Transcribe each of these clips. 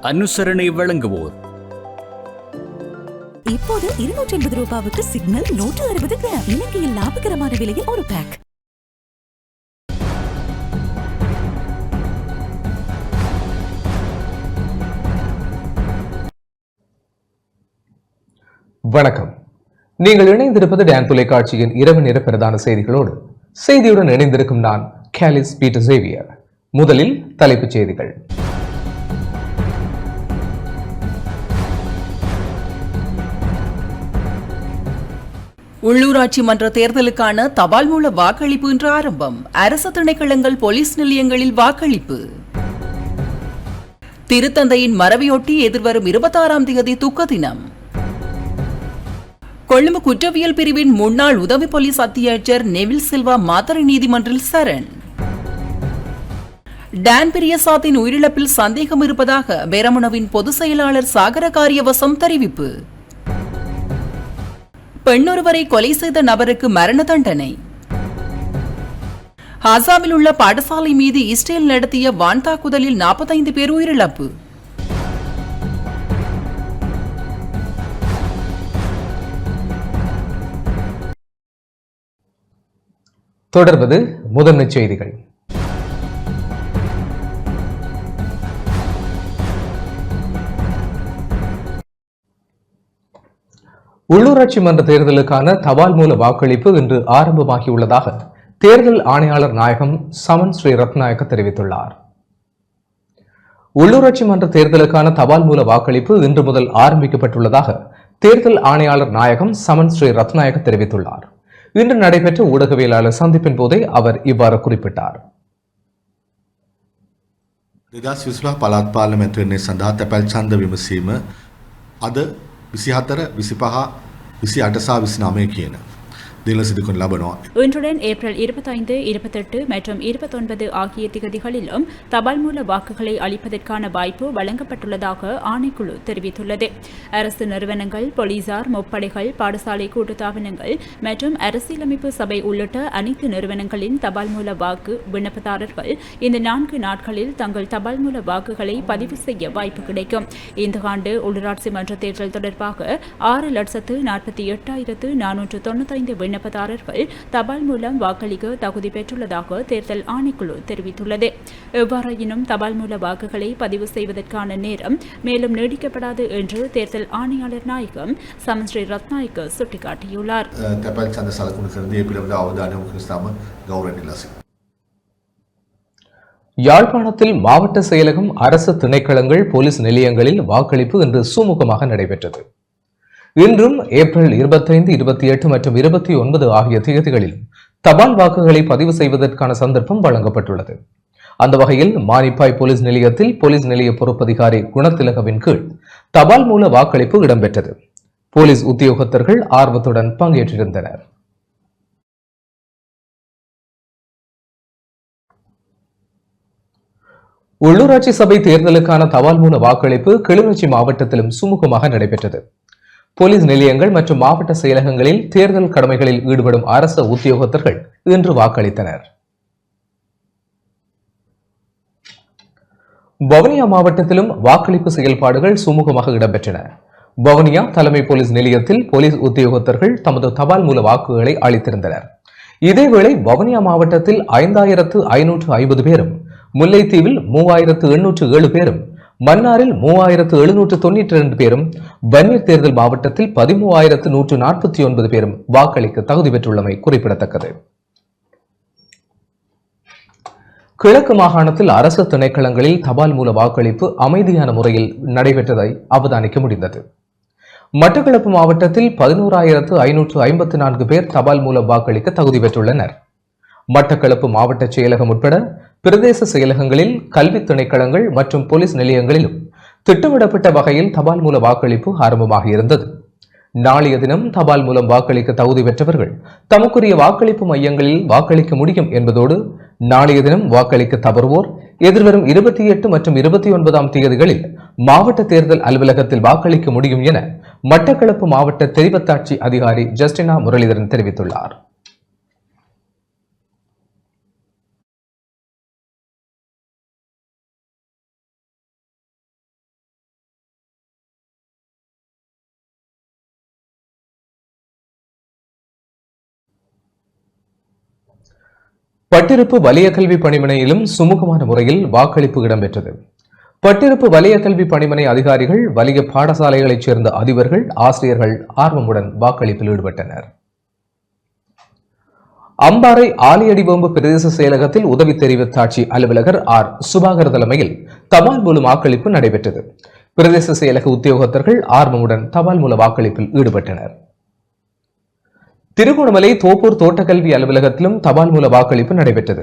அனுசரணை வழங்குவோர். இப்போது 280 ரூபாவுக்கு சிக்னல் 160 கிராம். இலங்கையில் லாபகரமான விலையில் ஒரு பேக். வணக்கம். நீங்கள் இணைந்திருப்பது டான் தொலைக்காட்சியின் இரவு நேர பிரதான செய்திகளோடு. செய்தியுடன் இணைந்திருக்கும் நான் கேலிஸ் பீட்டர் சேவியர். முதலில் தலைப்புச் செய்திகள். உள்ளூராட்சி மன்ற தேர்தலுக்கான தபால் மூல வாக்களிப்பு இன்று ஆரம்பம். அரசு திணைக்களங்கள், போலீஸ் நிலையங்களில் வாக்களிப்பு. திருத்தந்தையின் மறைவையொட்டி எதிர்வரும் 26ஆம் தேதி துக்க தினம். கொழும்பு குற்றவியல் பிரிவின் முன்னாள் உதவி போலீஸ் அத்தியட்சர் நெவில் சில்வா மாத்தறை நீதிமன்றில் சரண். டான் பிரியசாத்தின் உயிரிழப்பில் சந்தேகம் இருப்பதாக பெரமுனவின் பொதுச் செயலாளர் சாகர காரியவசம் தெரிவிப்பு. பெண்ணொருவரை கொலை செய்த நபருக்கு மரண தண்டனை. ஹசாவில் உள்ள பாடசாலை மீது இஸ்ரேல் நடத்திய வான் தாக்குதலில் 45 பேர் உயிரிழப்பு. தொடர்வது முதன்மை செய்திகள். உள்ளூராட்சி மன்ற தேர்தலுக்கான தபால் மூல வாக்களிப்பு இன்று ஆரம்பமாகியுள்ளதாக தேர்தல் ஆணையாளர் நாயகம் சமன் ஸ்ரீ ரத்நாயக்க தெரிவித்துள்ளார். உள்ளூராட்சி மன்ற தேர்தலுக்கான தபால் மூல வாக்களிப்பு இன்று முதல் ஆரம்பிக்கப்பட்டுள்ளதாக தேர்தல் ஆணையாளர் நாயகம் சமன் ஸ்ரீ ரத்நாயக்க தெரிவித்துள்ளார். இன்று நடைபெற்ற ஊடகவியலாளர் சந்திப்பின் போதே அவர் இவ்வாறு குறிப்பிட்டார். 2025 පළාත් පාර්ලිමේන්තුවේ සඳහා තැපැල් ඡන්ද විමසීම අද 24, 25, 28 සහ 29 කියන இன்றுடன் ஏப்ரல் 25, 28 மற்றும் 29 ஆகிய திகதிகளிலும் தபால் மூல வாக்குகளை அளிப்பதற்கான வாய்ப்பு வழங்கப்பட்டுள்ளதாக ஆணைக்குழு தெரிவித்துள்ளது. அரசு நிறுவனங்கள், போலீசார், முப்படைகள், பாடசாலை கூட்டுத்தாபனங்கள் மற்றும் அரசியலமைப்பு சபை உள்ளிட்ட அனைத்து நிறுவனங்களின் தபால் மூல வாக்கு விண்ணப்பதாரர்கள் இந்த 4 நாட்களில் தங்கள் தபால் மூல வாக்குகளை பதிவு செய்ய வாய்ப்பு கிடைக்கும். இந்த ஆண்டு உள்ளூராட்சி மன்ற தேர்தல் தொடர்பாக 6,48,495 விண்ணப்பதாரர்கள் தபால் மூலம் வாக்களிக்க தகுதி பெற்றுள்ளதாக தேர்தல் ஆணைக்குழு தெரிவித்துள்ளது. எவ்வாறாயினும் தபால் மூல வாக்குகளை பதிவு செய்வதற்கான நேரம் மேலும் நீடிக்கப்படாது என்று தேர்தல் ஆணையாளர் நாயகம் சமன் ஸ்ரீ ரத்நாயக்க சுட்டிக்காட்டியுள்ளார். யாழ்ப்பாணத்தில் மாவட்ட செயலகம், அரசு திணைக்களங்கள், போலீஸ் நிலையங்களில் வாக்களிப்பு இன்று சுமூகமாக நடைபெற்றது. இன்றும் ஏப்ரல் 25, 28 மற்றும் 29 ஆகிய தேதிகளில் தபால் வாக்குகளை பதிவு செய்வதற்கான சந்தர்ப்பம் வழங்கப்பட்டுள்ளது. அந்த வகையில் மானிப்பாய் போலீஸ் நிலையத்தில் போலீஸ் நிலைய பொறுப்பதிகாரி குணத்திலகவின் கீழ் தபால் மூல வாக்களிப்பு இடம்பெற்றது. போலீஸ் உத்தியோகத்தர்கள் ஆர்வத்துடன் பங்கேற்றிருந்தனர். உள்ளூராட்சி சபை தேர்தலுக்கான தபால் மூல வாக்களிப்பு கிளிநொச்சி மாவட்டத்திலும் சுமூகமாக நடைபெற்றது. போலீஸ் நிலையங்கள் மற்றும் மாவட்ட செயலகங்களில் தேர்தல் கடமைகளில் ஈடுபடும் அரசு உத்தியோகத்தர்கள் இன்று வாக்களித்தனர். வவுனியா மாவட்டத்திலும் வாக்களிப்பு செயல்பாடுகள் சுமூகமாக இடம்பெற்றன. வவுனியா தலைமை போலீஸ் நிலையத்தில் போலீஸ் உத்தியோகத்தர்கள் தமது தபால் மூல வாக்குகளை அளித்திருந்தனர். இதேவேளை வவுனியா மாவட்டத்தில் 5,550 பேரும், முல்லைத்தீவில் 3,807 பேரும், மன்னாரில் 3,792 பேரும், வன்னியர் தேர்தல் மாவட்டத்தில் 13,149 பேரும் வாக்களிக்க தகுதி பெற்றுள்ளமை குறிப்பிடத்தக்கது. கிழக்கு மாகாணத்தில் அரசு திணைக்களங்களில் தபால் மூல வாக்களிப்பு அமைதியான முறையில் நடைபெற்றதை அவதானிக்க முடிந்தது. மட்டக்களப்பு மாவட்டத்தில் 11,554 பேர் தபால் மூலம் வாக்களிக்க தகுதி பெற்றுள்ளனர். மட்டக்களப்பு மாவட்ட செயலகம் உட்பட பிரதேச செயலகங்களில், கல்வி திணைக்களங்கள் மற்றும் போலீஸ் நிலையங்களிலும் திட்டமிடப்பட்ட வகையில் தபால் மூல வாக்களிப்பு ஆரம்பமாக இருந்தது. நாளைய தினம் தபால் மூலம் வாக்களிக்க தகுதி பெற்றவர்கள் தமக்குரிய வாக்களிப்பு மையங்களில் வாக்களிக்க முடியும் என்பதோடு, நாளைய தினம் வாக்களிக்க தவறுவோர் எதிர்வரும் 28 மற்றும் 29ஆம் தேதிகளில் மாவட்ட தேர்தல் அலுவலகத்தில் வாக்களிக்க முடியும் என மட்டக்களப்பு மாவட்ட தெரிவத்தாட்சி அதிகாரி ஜஸ்டினா முரளிதரன் தெரிவித்துள்ளார். பட்டிருப்பு வலய கல்வி பணிமனையிலும் சுமூகமான முறையில் வாக்களிப்பு இடம்பெற்றது. பட்டிருப்பு வலய கல்வி பணிமனை அதிகாரிகள், வலய பாடசாலைகளைச் சேர்ந்த அதிபர்கள், ஆசிரியர்கள் ஆர்வமுடன் வாக்களிப்பில் ஈடுபட்டனர். அம்பாறை ஆலியடிபொம்பு பிரதேச செயலகத்தில் உதவி தெரிவித்தாட்சி அலுவலகர் ஆர் சுபாகர் தலைமையில் தபால் மூலம் வாக்களிப்பு நடைபெற்றது. பிரதேச செயலக உத்தியோகத்தர்கள் ஆர்வமுடன் தபால் மூல வாக்களிப்பில் ஈடுபட்டனர். திருகோணமலை தோப்பூர் தோட்டக்கல்வி அலுவலகத்திலும் தபால் மூல வாக்களிப்பு நடைபெற்றது.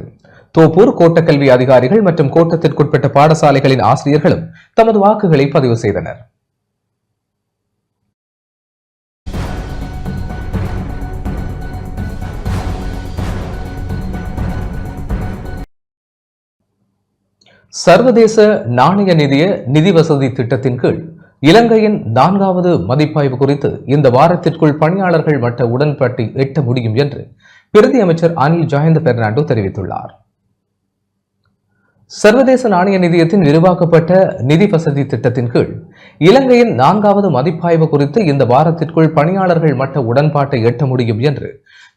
தோப்பூர் கோட்டக்கல்வி அதிகாரிகள் மற்றும் கோட்டத்திற்குட்பட்ட பாடசாலைகளின் ஆசிரியர்களும் தமது வாக்குகளை பதிவு செய்தனர். சர்வதேச நாணய நிதிய நிதி வசதி திட்டத்தின் கீழ் இலங்கையின் 4வது மதிப்பாய்வு குறித்து இந்த வாரத்திற்குள் பணியாளர்கள் மட்ட உடன்பாட்டை எட்ட முடியும் என்று பிரதி அமைச்சர் அனில் ஜயந்த பெர்னாண்டோ தெரிவித்துள்ளார். சர்வதேச நாணய நிதியத்தின் விரிவாக்கப்பட்ட நிதி வசதி திட்டத்தின் கீழ் இலங்கையின் 4வது மதிப்பாய்வு குறித்து இந்த வாரத்திற்குள் பணியாளர்கள் மட்ட உடன்பாட்டை எட்ட முடியும் என்று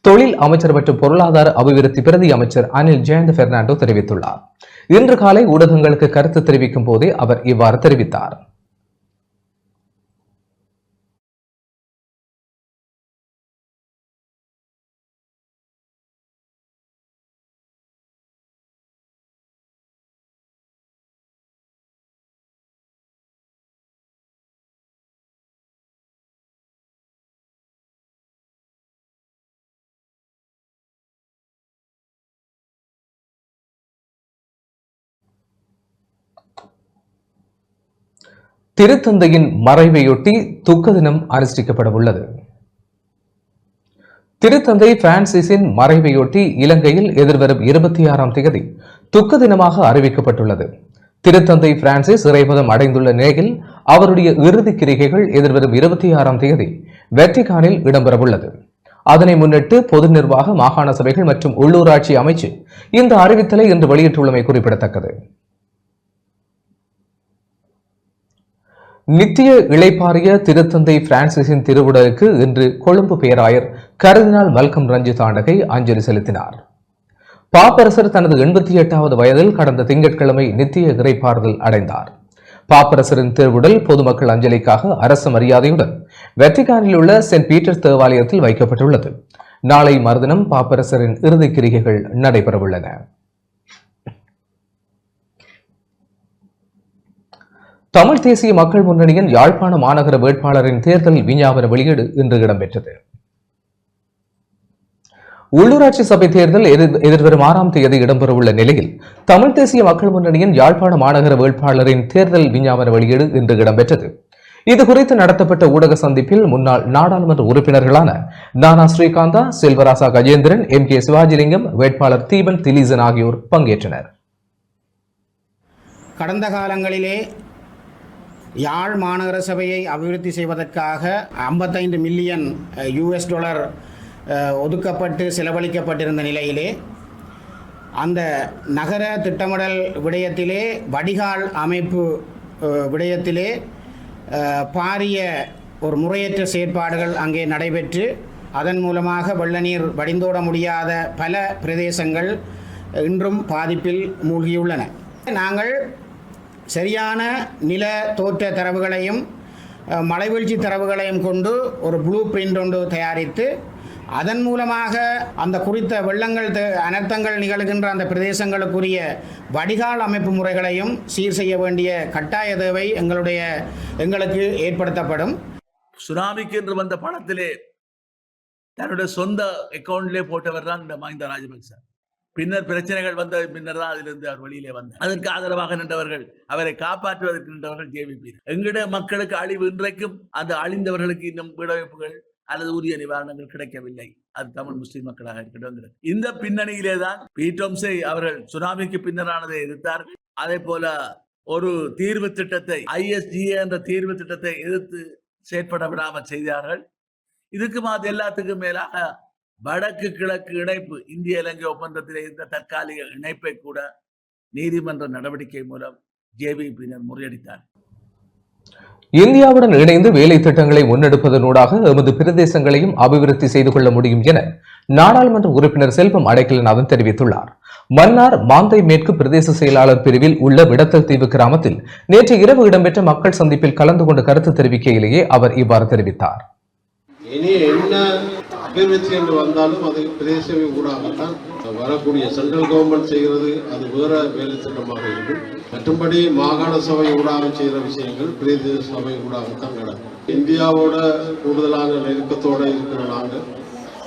தொழில் அமைச்சர் மற்றும் பொருளாதார அபிவிருத்தி பிரதி அமைச்சர் அனில் ஜயந்த பெர்னாண்டோ தெரிவித்துள்ளார். இன்று காலை ஊடகங்களுக்கு கருத்து தெரிவிக்கும் போதே அவர் இவ்வாறு தெரிவித்தார். திருத்தந்தையின் மறைவையொட்டி துக்க தினம் அனுஷ்டிக்கப்பட உள்ளது. திருத்தந்தை பிரான்சிஸின் மறைவையொட்டி இலங்கையில் எதிர்வரும் 26ஆம் தேதி துக்க தினமாக அறிவிக்கப்பட்டுள்ளது. திருத்தந்தை பிரான்சிஸ் இறைபதம் அடைந்துள்ள நிலையில் அவருடைய இறுதி கிரிகைகள் எதிர்வரும் 26ஆம் தேதி வெட்டிகானில் இடம்பெறவுள்ளது. அதனை முன்னிட்டு பொது நிர்வாக, மாகாண சபைகள் மற்றும் உள்ளூராட்சி அமைச்சு இந்த அறிவித்தலை இன்று வெளியிட்டுள்ளமை குறிப்பிடத்தக்கது. நித்திய இளைப்பாறிய திருத்தந்தை பிரான்சிஸின் திருவுடலுக்கு இன்று கொழும்பு பேராயர் கர்தினால் மல்கம் ரஞ்சித் ஆண்டகை அஞ்சலி செலுத்தினார். பாப்பரசர் தனது 88வது வயதில் கடந்த திங்கட்கிழமை நித்திய இறைப்பாறுதல் அடைந்தார். பாப்பரசரின் திருவுடல் பொதுமக்கள் அஞ்சலிக்காக அரசு மரியாதையுடன் வெட்டிகானில் உள்ள சென்ட் பீட்டர்ஸ் தேவாலயத்தில் வைக்கப்பட்டுள்ளது. நாளை மறுதினம் பாப்பரசரின் இறுதி கிரிகைகள் நடைபெறவுள்ளன. தமிழ் தேசிய மக்கள் முன்னணியின் யாழ்ப்பாண மாநகர வேட்பாளரின் தேர்தல் விஞ்ஞாபன வெளியீடு இன்று இடம்பெற்றது. உள்ளூராட்சி சபை தேர்தல் எதிர்வரும் 6ஆம் தேதி இடம்பெறவுள்ள நிலையில் தமிழ் தேசிய மக்கள் முன்னணியின் யாழ்ப்பாண மாநகர வேட்பாளரின் தேர்தல் விஞ்ஞாபன வெளியீடு இன்று இடம்பெற்றது. இதுகுறித்து நடத்தப்பட்ட ஊடக சந்திப்பில் முன்னாள் நாடாளுமன்ற உறுப்பினர்களான நானா ஸ்ரீகாந்தா, செல்வராசா கஜேந்திரன், MK சிவாஜிலிங்கம், வேட்பாளர் தீபன் திலீசன் ஆகியோர் பங்கேற்றனர். கடந்த காலங்களிலே யாழ் மாநகர சபையை அபிவிருத்தி செய்வதற்காக 55 மில்லியன் US$ ஒதுக்கப்பட்டு செலவழிக்கப்பட்டிருந்த நிலையிலே அந்த நகர திட்டமிடல் விடயத்திலே, வடிகால் அமைப்பு விடயத்திலே பாரிய ஒரு முறையற்ற செயற்பாடுகள் அங்கே நடைபெற்று அதன் மூலமாக வெள்ள நீர் வடிந்தோட முடியாத பல பிரதேசங்கள் இன்றும் பாதிப்பில் மூழ்கியுள்ளன. நாங்கள் சரியான நில தோற்ற தரவுகளையும் மழைவீழ்ச்சி தரவுகளையும் கொண்டு ஒரு ப்ளூ பிரிண்ட் ஒன்று தயாரித்து அதன் மூலமாக அந்த குறித்த வெள்ளங்கள் அனர்த்தங்கள் நிகழ்கின்ற அந்த பிரதேசங்களுக்குரிய வடிகால் அமைப்பு முறைகளையும் சீர் செய்ய வேண்டிய கட்டாய தேவை எங்களுக்கு ஏற்படுத்தப்படும். சுனாமிக்கு என்று வந்த பணத்திலே தன்னுடைய சொந்த அக்கௌண்ட்லேயே போட்டவர் தான் இந்த மஹிந்த ராஜபக்ச. பின்னர் பிரச்சனைகள் வந்த பின்னர் தான் அதிலிருந்து அவர் வெளியிலே வந்தார். அதற்கு ஆதரவாக நின்றவர்கள், அவரை காப்பாற்றுவதற்கு நின்றவர்கள் JVP. எங்கிட மக்களுக்கு அழிவு இன்றைக்கும் அந்த அழிந்தவர்களுக்கு இன்னும் விடுவிப்புகள் அல்லது உரிய நிவாரணங்கள் கிடைக்கவில்லை. அது தமிழ் முஸ்லிம் மக்களாக இருக்கட்டும். இந்த பின்னணியிலே தான் பீட்டோம்ஸை அவர்கள் சுனாமிக்கு பின்னரானதை எதிர்த்தார்கள். அதே போல ஒரு தீர்வு திட்டத்தை, ISGA என்ற தீர்வு திட்டத்தை எதிர்த்து செயற்பட விடாமல் செய்தார்கள். இதுக்கு அது எல்லாத்துக்கும் மேலாக வடக்கு கிழக்கு இணைப்பு, இந்திய இலங்கை ஒப்பந்தத்தில் இருந்த தற்காலிக இணைப்பை கூட நீதிமன்ற நடவடிக்கை மூலம் JVP-யினர் முறியடித்தார். இந்தியாவுடன் இணைந்து வேலை திட்டங்களை முன்னெடுப்பதனூடாக எமது பிரதேசங்களையும் அபிவிருத்தி செய்து கொள்ள முடியும் என நாடாளுமன்ற உறுப்பினர் செல்வம் அடைக்கலநாதன் தெரிவித்துள்ளார். மன்னார் மாந்தை மேற்கு பிரதேச செயலாளர் பிரிவில் உள்ள விடத்தல் தீவு கிராமத்தில் நேற்று இரவு இடம்பெற்ற மக்கள் சந்திப்பில் கலந்து கொண்டு கருத்து தெரிவிக்கையிலேயே அவர் இவ்வாறு தெரிவித்தார். இனி என்ன அபிவிருத்தி என்று வந்தாலும் அது பிரதேச ஊடாகத்தான் வரக்கூடிய. சென்ட்ரல் கவர்மெண்ட் செய்கிறது அது வேற வேலை திட்டமாக இருக்கும். மற்றும்படி மாகாண சபை ஊடாக செய்கிற விஷயங்கள் பிரதேச சபை ஊடாகத்தான் நடக்கும். இந்தியாவோட கூடுதலான நெருக்கத்தோடு இருக்கிற நாங்கள்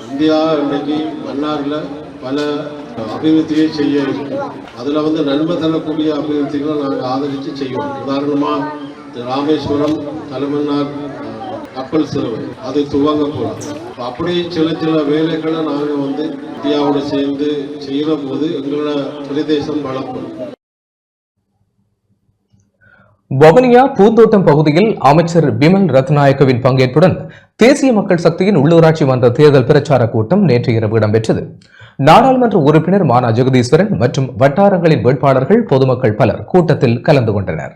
இந்தியா இன்றைக்கு மன்னாரில் பல அபிவிருத்தியை செய்ய இருக்கு. அதில் நன்மை தரக்கூடிய அபிவிருத்திகளை நாங்கள் ஆதரித்து செய்வோம். உதாரணமாக ராமேஸ்வரம் தலைமன்னார் கப்பல் சேவை அது துவங்க போகிறோம். அப்படி சில வேலைகளை நாங்கள் இந்தியாவோட சேர்ந்து செய்கிற போது எங்களோட பிரதேசம் வளர்ப்போம். வவுனியா பூந்தோட்டம் பகுதியில் அமைச்சர் பிமல் ரத்நாயக்கவின் பங்கேற்புடன் தேசிய மக்கள் சக்தியின் உள்ளூராட்சி மன்ற தேர்தல் பிரச்சார கூட்டம் நேற்று இரவு இடம்பெற்றது. நாடாளுமன்ற உறுப்பினர் மானா ஜெகதீஸ்வரன் மற்றும் வட்டாரங்களின் வேட்பாளர்கள் பொதுமக்கள் பலர் கூட்டத்தில் கலந்து கொண்டனர்.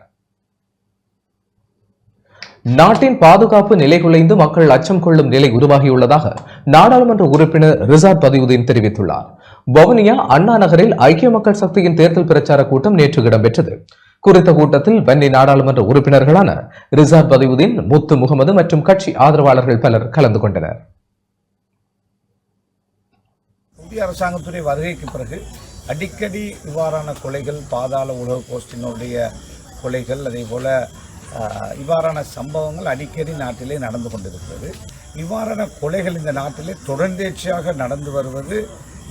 நாட்டின் பாதுகாப்பு நிலைகுலைந்து மக்கள் அச்சம் கொள்ளும் நிலை உருவாகியுள்ளதாக நாடாளுமன்ற உறுப்பினர் ரிசாட் பதியுதீன் தெரிவித்துள்ளார். வவுனியா அண்ணா நகரில் ஐக்கிய மக்கள் சக்தியின் தேர்தல் பிரச்சார கூட்டம் நேற்று இடம்பெற்றது. குறித்த கூட்டத்தில் வன்னி நாடாளுமன்ற உறுப்பினர்களான ரிசாட் பதியுதீன், முத்து முகமது மற்றும் கட்சி ஆதரவாளர்கள் பலர் கலந்து கொண்டனர். இந்திய அரசாங்கத்துடைய வருகைக்கு பிறகு அடிக்கடி இவ்வாறான கொலைகள், பாதாள உலக கோஷ்டினுடைய கொலைகள், அதே போல இவ்வாறான சம்பவங்கள் அடிக்கடி நாட்டிலே நடந்து கொண்டிருக்கிறது. இவ்வாறான கொலைகள் இந்த நாட்டிலே தொடர்ந்தேர்ச்சியாக நடந்து வருவது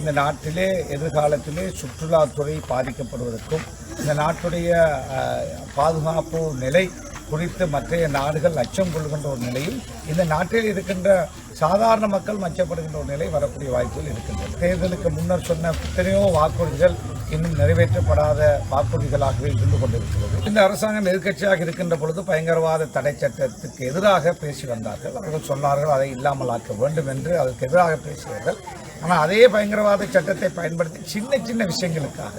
இந்த நாட்டிலே எதிர்காலத்திலே சுற்றுலாத்துறை பாதிக்கப்படுவதற்கும் இந்த நாட்டுடைய பாதுகாப்பு நிலை குறித்து மற்ற நாடுகள் அச்சம் கொள்கின்ற ஒரு நிலையில் இந்த நாட்டில் இருக்கின்ற சாதாரண மக்கள் மச்சப்படுகின்ற ஒரு நிலை வரக்கூடிய வாய்ப்புகள் இருக்கின்றன. தேர்தலுக்கு முன்னர் சொன்ன எத்தனையோ வாக்குறுதிகள் இன்னும் நிறைவேற்றப்படாத வாக்குறுதிகளாகவே இருந்து கொண்டிருக்கிறது. இந்த அரசாங்கம் எதிர்க்கட்சியாக இருக்கின்ற பொழுது பயங்கரவாத தடை சட்டத்துக்கு எதிராக பேசி வந்தார்கள். அவர்கள் சொன்னார்கள் அதை இல்லாமல் ஆக்க வேண்டும் என்று அதற்கு எதிராக பேசியவர்கள். ஆனால் அதே பயங்கரவாத சட்டத்தை பயன்படுத்தி சின்ன சின்ன விஷயங்களுக்காக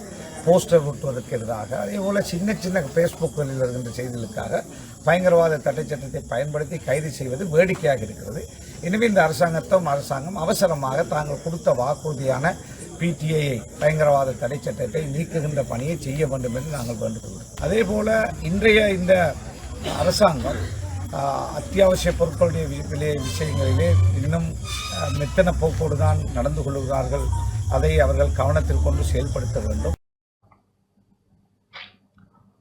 போஸ்டர் ஒட்டுவதற்கு எதிராக, அதே போல் சின்ன சின்ன ஃபேஸ்புக்கில் இருக்கின்ற செய்திகளுக்காக பயங்கரவாத தடை சட்டத்தை பயன்படுத்தி கைது செய்வது வேடிக்கையாக இருக்கிறது. எனவே இந்த அரசாங்கம் அவசரமாக தாங்கள் கொடுத்த வாக்குறுதியான பிடிஐயை பயங்கரவாத தடை சட்டத்தை நீக்குகின்ற பணியை செய்ய வேண்டும் என்று நாங்கள் வேண்டுகிறோம். அதே போல இன்றைய இந்த அரசாங்கம் அத்தியாவசிய பொருட்களுடைய விஷயங்களிலே இன்னும் மெத்தன போக்கோடு தான் நடந்து கொள்கிறார்கள். அதை அவர்கள் கவனத்தில் கொண்டு செயல்படுத்த வேண்டும்.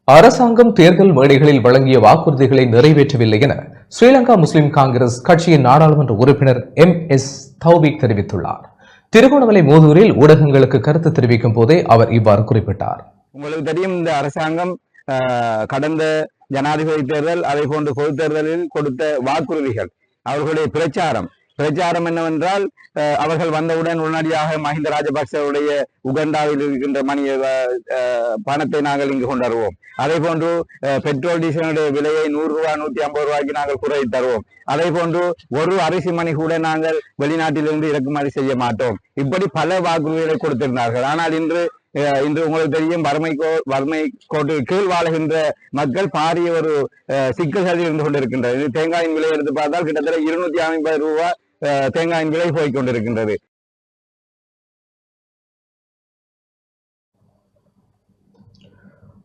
அரசாங்கம் தேர்தல் மேடைகளில் வழங்கிய வாக்குறுதிகளை நிறைவேற்றவில்லை என ஸ்ரீலங்கா முஸ்லிம் காங்கிரஸ் கட்சியின் நாடாளுமன்ற உறுப்பினர் MS தௌபிக் தெரிவித்துள்ளார். திருகோணமலை மூதூரில் ஊடகங்களுக்கு கருத்து தெரிவிக்கும் போதே அவர் இவ்வாறு குறிப்பிட்டார். உங்களுக்கு தெரியும், இந்த அரசாங்கம் கடந்த ஜனாதிபதி தேர்தல், அதை போன்று பொது தேர்தலில் கொடுத்த வாக்குறுதிகள், அவர்களுடைய பிரச்சாரம் என்னவென்றால், அவர்கள் வந்தவுடன் உடனடியாக மஹிந்த ராஜபக்சவுடைய உகண்டாவில் இருக்கின்ற பணத்தை நாங்கள் இங்கு கொண்டு வருவோம். அதே போன்று பெட்ரோல் டீசலுடைய விலையை 100 ரூபாய் 150 ரூபாய்க்கு நாங்கள் குறைத்து தருவோம். அதே போன்று ஒரு அரிசி மணி கூட நாங்கள் வெளிநாட்டிலிருந்து இறக்குமதி செய்ய மாட்டோம். இப்படி பல வாக்குறுதிகளை கொடுத்திருந்தார்கள். ஆனால் இன்று உங்களுக்கு தெரியும், வறுமை கோட்டில் கீழ் வாழுகின்ற மக்கள் பாரிய ஒரு சிக்கல்களில் இருந்து கொண்டிருக்கின்றது. தேங்காயின் விலை எடுத்து பார்த்தால் கிட்டத்தட்ட 250 ரூபாய் தேங்காயின் விலை போய்க் கொண்டிருக்கின்றது.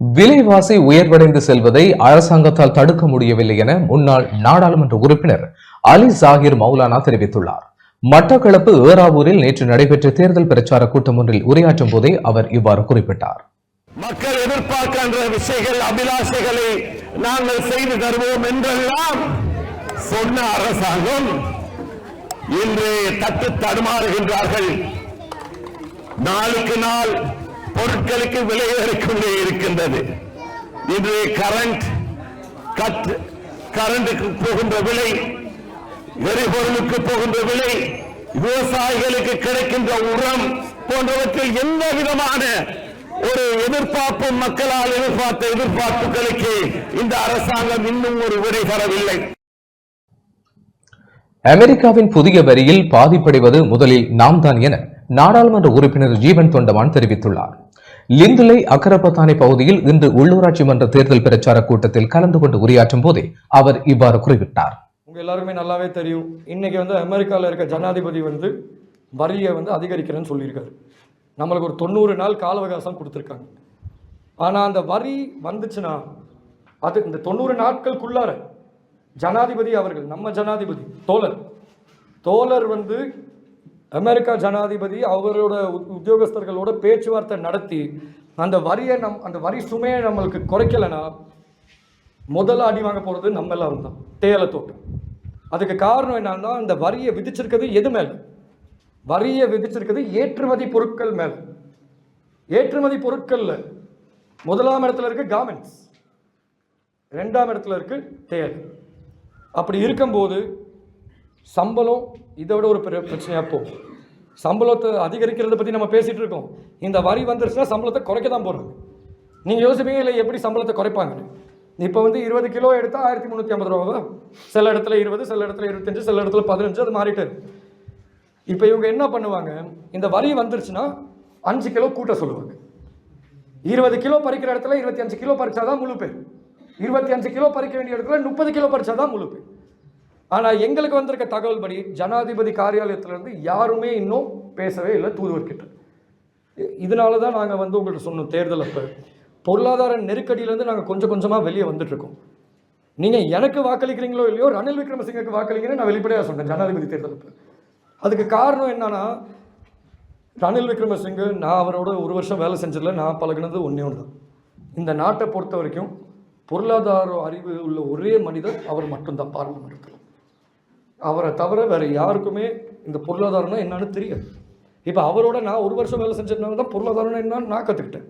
விலைவாசி உயர்வடைந்து செல்வதை அரசாங்கத்தால் தடுக்க முடியவில்லை என முன்னாள் நாடாளுமன்ற உறுப்பினர் அலி ஜாகிர் மௌலானா தெரிவித்துள்ளார். மட்டக்களப்பு ஏறாவூரில் நேற்று நடைபெற்ற தேர்தல் பிரச்சார கூட்டம் ஒன்றில் உரையாற்றும் போதே அவர் இவ்வாறு குறிப்பிட்டார். மக்கள் எதிர்பார்க்கின்ற விஷயங்கள், அபிலாஷைகளை நாங்கள் செய்து தருவோம் என்றெல்லாம் சொன்ன அரசாங்கம் இன்று தட்டு தடுமாறுகின்றார்கள். நாளுக்கு நாள் பொருட்களுக்கு விலை ஏறிக்கொண்டே இருக்கின்றது. இன்று கரண்டுக்கு போகின்ற விலை, எரிபொருளுக்கு போகின்ற விலை, விவசாயிகளுக்கு கிடைக்கின்ற உரம் போன்றவற்றில் எந்த விதமான ஒரு எதிர்பார்ப்பு, மக்களால் எதிர்பார்த்த எதிர்பார்ப்புகளுக்கு இந்த அரசாங்கம் இன்னும் ஒரு விடை தரவில்லை. அமெரிக்காவின் புதிய வரியில் பாதிப்படைவது முதலில் நாம் தான் என நாடாளுமன்ற உறுப்பினர் ஜீவன் தொண்டமான் தெரிவித்துள்ளார். லிந்துலை அக்கரப்பத்தானை பகுதியில் இன்று உள்ளூராட்சி மன்ற தேர்தல் பிரச்சார கூட்டத்தில் கலந்து கொண்டு உரையாற்றும் போதே அவர் இவ்வாறு குறிப்பிட்டார். உங்க எல்லாருமே நல்லாவே தெரியும், இன்னைக்கு அமெரிக்காவில் இருக்க ஜனாதிபதி வரியை அதிகரிக்கிறேன்னு சொல்லியிருக்காரு. நம்மளுக்கு ஒரு 90 நாள் கால அவகாசம் கொடுத்துருக்காங்க. ஆனால் அந்த வரி வந்துச்சுன்னா அது இந்த 90 நாட்களுக்குள்ளார ஜனாதிபதி அவர்கள், நம்ம ஜனாதிபதி தோழர் வந்து அமெரிக்கா ஜனாதிபதி அவரோட உத்தியோகஸ்தர்களோட பேச்சுவார்த்தை நடத்தி அந்த வரி சுமையை நம்மளுக்கு குறைக்கலைன்னா முதல்ல அடி வாங்க போகிறது நம்ம எல்லாரும் தான், தேயிலை தோட்டம். அதுக்கு காரணம் என்னன்னா, இந்த வரியை விதிச்சிருக்கிறது எது மேலே? வரியை விதிச்சிருக்கிறது ஏற்றுமதி பொருட்கள் மேலே. ஏற்றுமதி பொருட்களில் முதலாம் இடத்துல இருக்கு கார்மெண்ட்ஸ், 2ஆம் இடத்துல இருக்கு தேயிலை. அப்படி இருக்கும்போது சம்பளம் இதை விட ஒரு பெரிய பிரச்சனையாக போகும். சம்பளத்தை அதிகரிக்கிறத பற்றி நம்ம பேசிகிட்டு இருக்கோம். இந்த வரி வந்துருச்சுன்னா சம்பளத்தை குறைக்க தான் போகிறாங்க. நீங்கள் யோசிப்பீங்க இல்லை எப்படி சம்பளத்தை குறைப்பாங்க? இப்போ வந்து 20 கிலோ எடுத்தால் 1350 ரூபா, சில இடத்துல 20, சில இடத்துல 25, சில இடத்துல 15, அது மாறிட்டு. இப்போ இவங்க என்ன பண்ணுவாங்க, இந்த வரி வந்துருச்சுன்னா 5 கிலோ கூட்ட சொல்லுவாங்க. 20 கிலோ பறிக்கிற இடத்துல 25 கிலோ பறிச்சாதான் முழு பேர், 25 கிலோ பறிக்க வேண்டிய இடத்துல 30 கிலோ பறிச்சாதான் முழு பேர். ஆனால் எங்களுக்கு வந்திருக்க தகவல் படி ஜனாதிபதி காரியாலயத்திலேருந்து யாருமே இன்னும் பேசவே இல்லை தூதுவர்கிட்ட. இதனால தான் நாங்கள் வந்து உங்கள்கிட்ட சொன்னோம், தேர்தல் அப்போ பொருளாதார நெருக்கடியிலேருந்து நாங்கள் கொஞ்சம் கொஞ்சமாக வெளியே வந்துட்டுருக்கோம். நீங்கள் எனக்கு வாக்களிக்கிறீங்களோ இல்லையோ, ரணில் விக்ரமசிங்கக்கு வாக்களிக்கிறேன்னு நான் வெளிப்படையாக சொன்னேன் ஜனாதிபதி தேர்தல் அப்போ. அதுக்கு காரணம் என்னன்னா, ரணில் விக்ரமசிங்க நான் அவரோட 1 வருஷம் வேலை செஞ்சதில்ல, நான் பழகினது ஒன்றே தான். இந்த நாட்டை பொறுத்த வரைக்கும் பொருளாதார அறிவு உள்ள ஒரே மனிதர் அவர் மட்டும்தான் பார்லிமெண்ட்டில். அவரை தவிர வேறு யாருக்குமே இந்த பொருளாதாரம்னா என்னன்னு தெரியாது. இப்போ அவரோட நான் 1 வருஷம் வேலை செஞ்சதுனால தான் பொருளாதாரம்னா என்னன்னு நான் கற்றுக்கிட்டேன்.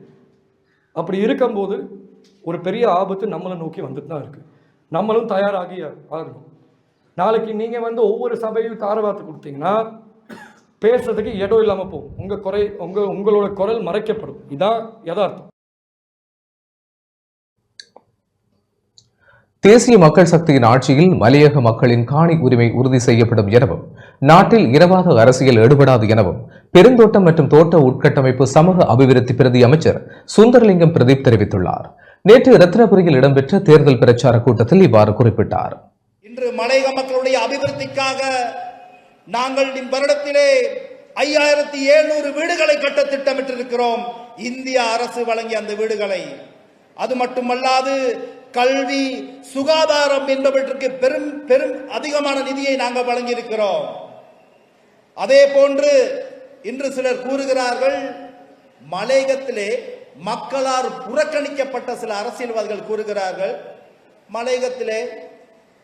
அப்படி இருக்கும்போது ஒரு பெரிய ஆபத்து நம்மளை நோக்கி வந்துட்டு தான் இருக்குது. நம்மளும் தயாராகி ஆகணும். நாளைக்கு நீங்கள் வந்து ஒவ்வொரு சபையும் தாரவாத்து கொடுத்தீங்கன்னா பேசுறதுக்கு இடம் இல்லாமல் போகும். உங்களோட குரல் மறைக்கப்படும். இதான் யதார்த்தம். தேசிய மக்கள் சக்தியின் ஆட்சியில் மலையக மக்களின் காணி உரிமை உறுதி செய்யப்படும் எனவும், நாட்டில் இரவாத அரசியல் ஈடுபடாது எனவும் பெருந்தோட்டம் மற்றும் தோட்ட உட்கட்டமைப்பு சமூக அபிவிருத்தி பிரதி அமைச்சர் சுந்தரலிங்கம் பிரதீப் தெரிவித்துள்ளார். நேற்று ரத்தினபுரியில் இடம்பெற்ற தேர்தல் பிரச்சார கூட்டத்தில் இவ்வாறு குறிப்பிட்டார். இன்று மலையக மக்களுடைய அபிவிருத்திக்காக நாங்கள் இவ்வருடத்திலே 5700 வீடுகளை கட்ட திட்டமிட்டிருக்கிறோம். இந்திய அரசு வழங்கிய அந்த வீடுகளை, அது மட்டுமல்லாது கல்வி, சுகாதாரம் என்பவற்றுக்கு பெரும் அதிகமான நிதியை நாங்கள் வழங்கியிருக்கிறோம். அதே போன்று இன்று சிலர் கூறுகிறார்கள், மலையகத்திலே மக்களால் புறக்கணிக்கப்பட்ட சில அரசியல்வாதிகள் கூறுகிறார்கள், மலையகத்திலே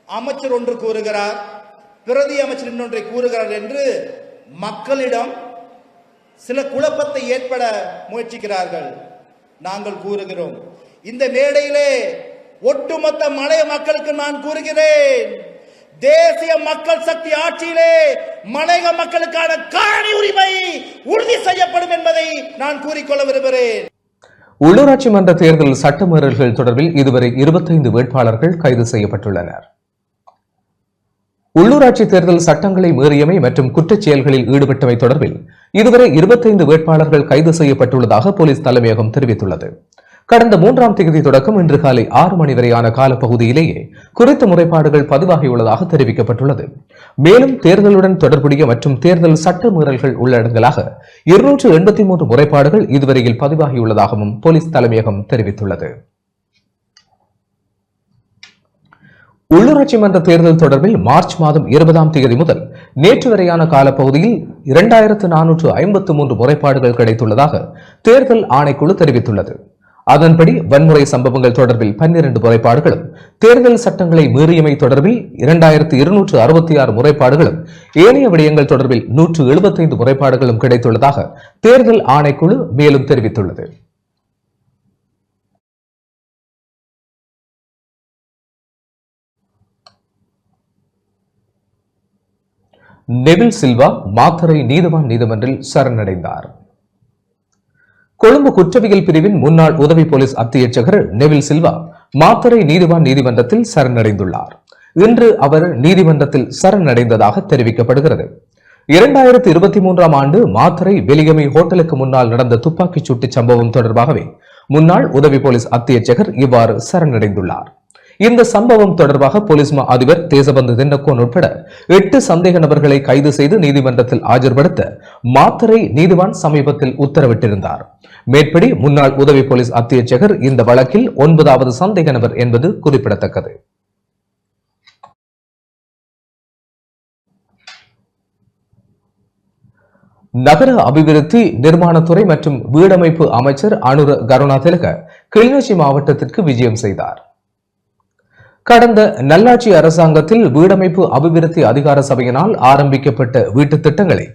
அமைச்சர் ஒன்று கூறுகிறார், பிரதி அமைச்சர் இன்னொன்றை கூறுகிறார் என்று மக்களிடம் சில குழப்பத்தை ஏற்பட முயற்சிக்கிறார்கள். நாங்கள் கூறுகிறோம், இந்த மேடையிலே ஒட்டுமொத்த மலைய மக்களுக்கு நான் கூறுகிறேன், தேசிய மக்கள் சக்தி ஆட்சியிலே மலையக மக்களுக்கான காணி உரிமை உறுதி செய்யப்படும் என்பதை நான் கூறிக்கொள்ள விரும்புகிறேன். உள்ளூராட்சி மன்ற தேர்தல் சட்டமீறல்கள் தொடர்பில் இதுவரை 25 வேட்பாளர்கள் கைது செய்யப்பட்டுள்ளனர். உள்ளூராட்சி தேர்தல் சட்டங்களை மீறியமை மற்றும் குற்றச் செயல்களில் ஈடுபட்டமை தொடர்பில் இதுவரை 25 வேட்பாளர்கள் கைது செய்யப்பட்டுள்ளதாக போலீஸ் தலைமையகம் தெரிவித்துள்ளது. கடந்த 3ஆம் தேதி தொடக்கம் இன்று காலை 6 மணி வரையான காலப்பகுதியிலேயே குறித்த முறைப்பாடுகள் பதிவாகியுள்ளதாக தெரிவிக்கப்பட்டுள்ளது. மேலும் தேர்தலுடன் தொடர்புடைய மற்றும் தேர்தல் சட்ட மீறல்கள் உள்ளடங்கலாக 283 முறைப்பாடுகள் இதுவரையில் பதிவாகியுள்ளதாகவும் போலீஸ் தலைமையகம் தெரிவித்துள்ளது. உள்ளூராட்சி மன்ற தேர்தல் தொடர்பில் மார்ச் மாதம் 20ஆம் தேதி முதல் நேற்று வரையான காலப்பகுதியில் 2453 முறைப்பாடுகள் கிடைத்துள்ளதாக தேர்தல் ஆணைக்குழு தெரிவித்துள்ளது. அதன்படி வன்முறை சம்பவங்கள் தொடர்பில் 12 முறைப்பாடுகளும், தேர்தல் சட்டங்களை மீறியமை தொடர்பில் 2266 முறைப்பாடுகளும், ஏனைய விடயங்கள் தொடர்பில் 175 முறைப்பாடுகளும் கிடைத்துள்ளதாக தேர்தல் ஆணைக்குழு மேலும் தெரிவித்துள்ளது. நெவில் சில்வா மாத்தறை நீதவான் நீதிமன்றில் சரணடைந்தார். கொழும்பு குற்றவியல் பிரிவின் முன்னாள் உதவி போலீஸ் அத்தியட்சகர் நெவில் சில்வா மாத்தறை நீதிவான் நீதிமன்றத்தில் சரணடைந்துள்ளார். இன்று அவர் நீதிமன்றத்தில் சரணடைந்ததாக தெரிவிக்கப்படுகிறது. 2023ஆம் ஆண்டு மாத்தறை வெலிகமை ஹோட்டலுக்கு முன்னால் நடந்த துப்பாக்கிச் சூட்டு சம்பவம் தொடர்பாகவே முன்னாள் உதவி போலீஸ் அத்தியட்சகர் இவ்வாறு சரணடைந்துள்ளார். இந்த சம்பவம் தொடர்பாக போலீஸ் மா அதிபர் தேசபந்து தின்னக்கோன் உட்பட 8 சந்தேக நபர்களை கைது செய்து நீதிமன்றத்தில் ஆஜர்படுத்த மாத்தறை நீதிவான் சமீபத்தில் உத்தரவிட்டிருந்தார். மேற்படி முன்னாள் உதவி போலீஸ் அத்தியட்சகர் இந்த வழக்கில் 9வது சந்தேக நபர் என்பது குறிப்பிடத்தக்கது. நகர அபிவிருத்தி நிர்மாணத்துறை மற்றும் வீடமைப்பு அமைச்சர் அனுர கருணாதிலக கிளிநொச்சி மாவட்டத்திற்கு விஜயம் செய்தார். கடந்த நல்லாட்சி அரசாங்கத்தில் வீடமைப்பு அபிவிருத்தி அதிகார சபையினால் ஆரம்பிக்கப்பட்ட வீட்டுத் திட்டங்களை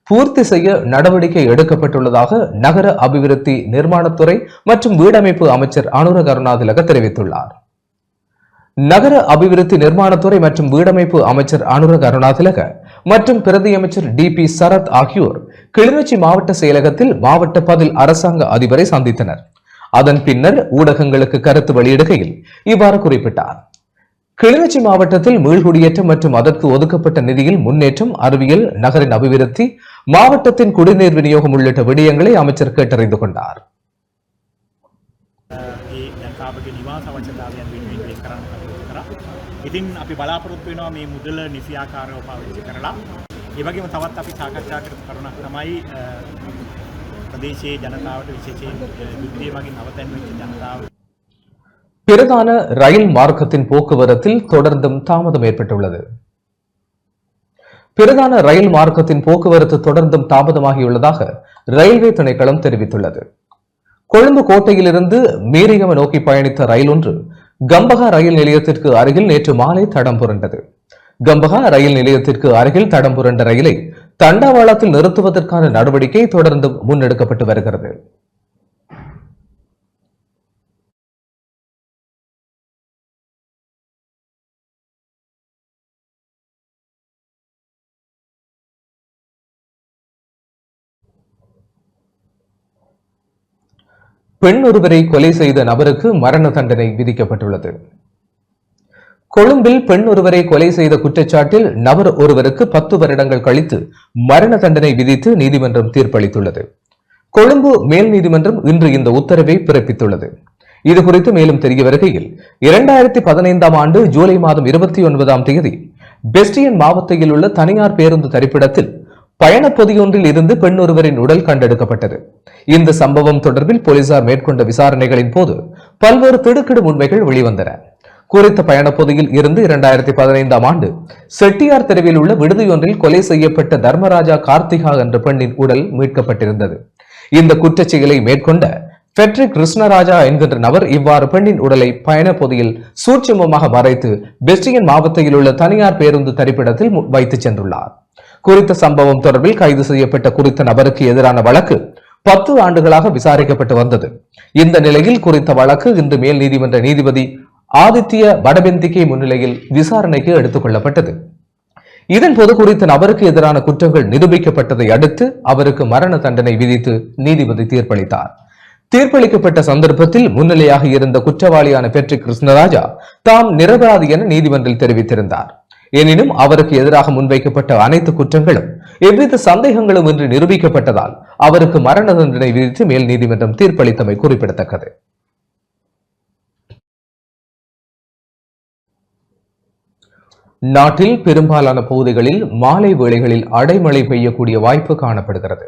பூர்த்தி செய்ய நடவடிக்கை எடுக்கப்பட்டுள்ளதாக நகர அபிவிருத்தி நிர்மாணத்துறை மற்றும் வீடமைப்பு அமைச்சர் அனுர கருணாதிலக தெரிவித்துள்ளார். நகர அபிவிருத்தி நிர்மாணத்துறை மற்றும் வீடமைப்பு அமைச்சர் அனுர கருணாதிலக மற்றும் பிரதி அமைச்சர் DP சரத் ஆகியோர் கிளிநொச்சி மாவட்ட செயலகத்தில் மாவட்ட பதில் அரசாங்க அதிபரை சந்தித்தனர். அதன் பின்னர் ஊடகங்களுக்கு கருத்து வெளியிடுகையில் இவ்வாறு குறிப்பிட்டார். கிளிநொச்சி மாவட்டத்தில் மீள்குடியேற்றம் மற்றும் அதற்கு ஒதுக்கப்பட்ட நிதியில் முன்னேற்றம், அறிவியல், நகரின் அபிவிருத்தி, மாவட்டத்தின் குடிநீர் விநியோகம் உள்ளிட்ட விடயங்களை அமைச்சர் கேட்டறிந்து கொண்டார். ඉතින් අපි බලාපොරොත්තු වෙනවා මේ මුදල නිසියාකාරව පාවිච්චි කරලා ඒ වගේම තවත් අපි සාකච්ඡා කරන කරුණක් තමයි ප්‍රදේශයේ ජනතාවට විශේෂයෙන් යුද්ධය වගේ නවතැන් වෙච්ච ජනතාව பிரதான ரயில் மார்க்கத்தின் போக்குவரத்தில் தொடர்ந்தும் தாமதம் ஏற்பட்டுள்ளது. பிரதான ரயில் மார்க்கத்தின் போக்குவரத்து தொடர்ந்தும் தாமதமாகியுள்ளதாக ரயில்வே திணைக்களம் தெரிவித்துள்ளது. கொழும்பு கோட்டையிலிருந்து மீரிகம நோக்கி பயணித்த ரயில் ஒன்று கம்பகா ரயில் நிலையத்திற்கு அருகில் நேற்று மாலை தடம் புரண்டது. கம்பகா ரயில் நிலையத்திற்கு அருகில் தடம் புரண்ட ரயிலை தண்டவாளத்தில் நிறுத்துவதற்கான நடவடிக்கை தொடர்ந்து முன்னெடுக்கப்பட்டு வருகிறது. பெண் ஒருவரை கொலை செய்த நபருக்கு மரண தண்டனை விதிக்கப்பட்டுள்ளது. கொழும்பில் பெண் ஒருவரை கொலை செய்த குற்றச்சாட்டில் நபர் ஒருவருக்கு 10 வருடங்கள் கழித்து மரண தண்டனை விதித்து நீதிமன்றம் தீர்ப்பளித்துள்ளது. கொழும்பு மேல் நீதிமன்றம் இன்று இந்த உத்தரவை பிறப்பித்துள்ளது. இதுகுறித்து மேலும் தெரிய வருகையில் 2015ஆம் ஆண்டு ஜூலை மாதம் 29ஆம் தேதி பெஸ்டியன் மாவட்டத்தில் உள்ள தனியார் பேருந்து தரிப்பிடத்தில் பயணப்பொதியொன்றில் இருந்து பெண் ஒருவரின் உடல் கண்டெடுக்கப்பட்டது. இந்த சம்பவம் தொடர்பில் போலீசார் மேற்கொண்ட விசாரணைகளின் போது பல்வேறு திடுக்கிடும் உண்மைகள் வெளிவந்தன. குறித்த பயணப்பொதியில் இருந்து 2015ஆம் ஆண்டு செட்டியார் தெருவில் உள்ள விடுதியொன்றில் கொலை செய்யப்பட்ட தர்மராஜா கார்த்திகா என்ற பெண்ணின் உடல் மீட்கப்பட்டிருந்தது. இந்த குற்றச் செயலை மேற்கொண்ட பெட்ரிக் கிருஷ்ணராஜா என்கின்ற நபர் இவ்வாறு பெண்ணின் உடலை பயணப்பொதியில் சூட்சுமமாக மறைத்து பெஸ்டியன் மாவட்டத்தில் உள்ள தனியார் பேருந்து தரிப்பிடத்தில் வைத்துச் சென்றுள்ளார். குறித்த சம்பவம் தொடர்பில் கைது செய்யப்பட்ட குறித்த நபருக்கு எதிரான வழக்கு 10 ஆண்டுகளாக விசாரிக்கப்பட்டு வந்தது. இந்த நிலையில் குறித்த வழக்கு இன்று மேல் நீதிமன்ற நீதிபதி ஆதித்ய வடபெந்திகை முன்னிலையில் விசாரணைக்கு எடுத்துக் கொள்ளப்பட்டது. இதன்போது குறித்த நபருக்கு எதிரான குற்றங்கள் நிரூபிக்கப்பட்டதை அடுத்து அவருக்கு மரண தண்டனை விதித்து நீதிபதி தீர்ப்பளித்தார். தீர்ப்பளிக்கப்பட்ட சந்தர்ப்பத்தில் முன்னிலையாக இருந்த குற்றவாளியான பெட்ரிக் கிருஷ்ணராஜா தாம் நிரபராதி என நீதிமன்றில் தெரிவித்திருந்தார். எனினும் அவருக்கு எதிராக முன்வைக்கப்பட்ட அனைத்து குற்றங்களும் எவ்வித சந்தேகங்களும் இன்றி நிரூபிக்கப்பட்டதால் அவருக்கு மரண தண்டனை விதித்து மேல் நீதிமன்றம் தீர்ப்பளித்தமை குறிப்பிடத்தக்கது. நாட்டில் பெரும்பாலான பகுதிகளில் மாலை வேளைகளில் அடைமழை பெய்யக்கூடிய வாய்ப்பு காணப்படுகிறது.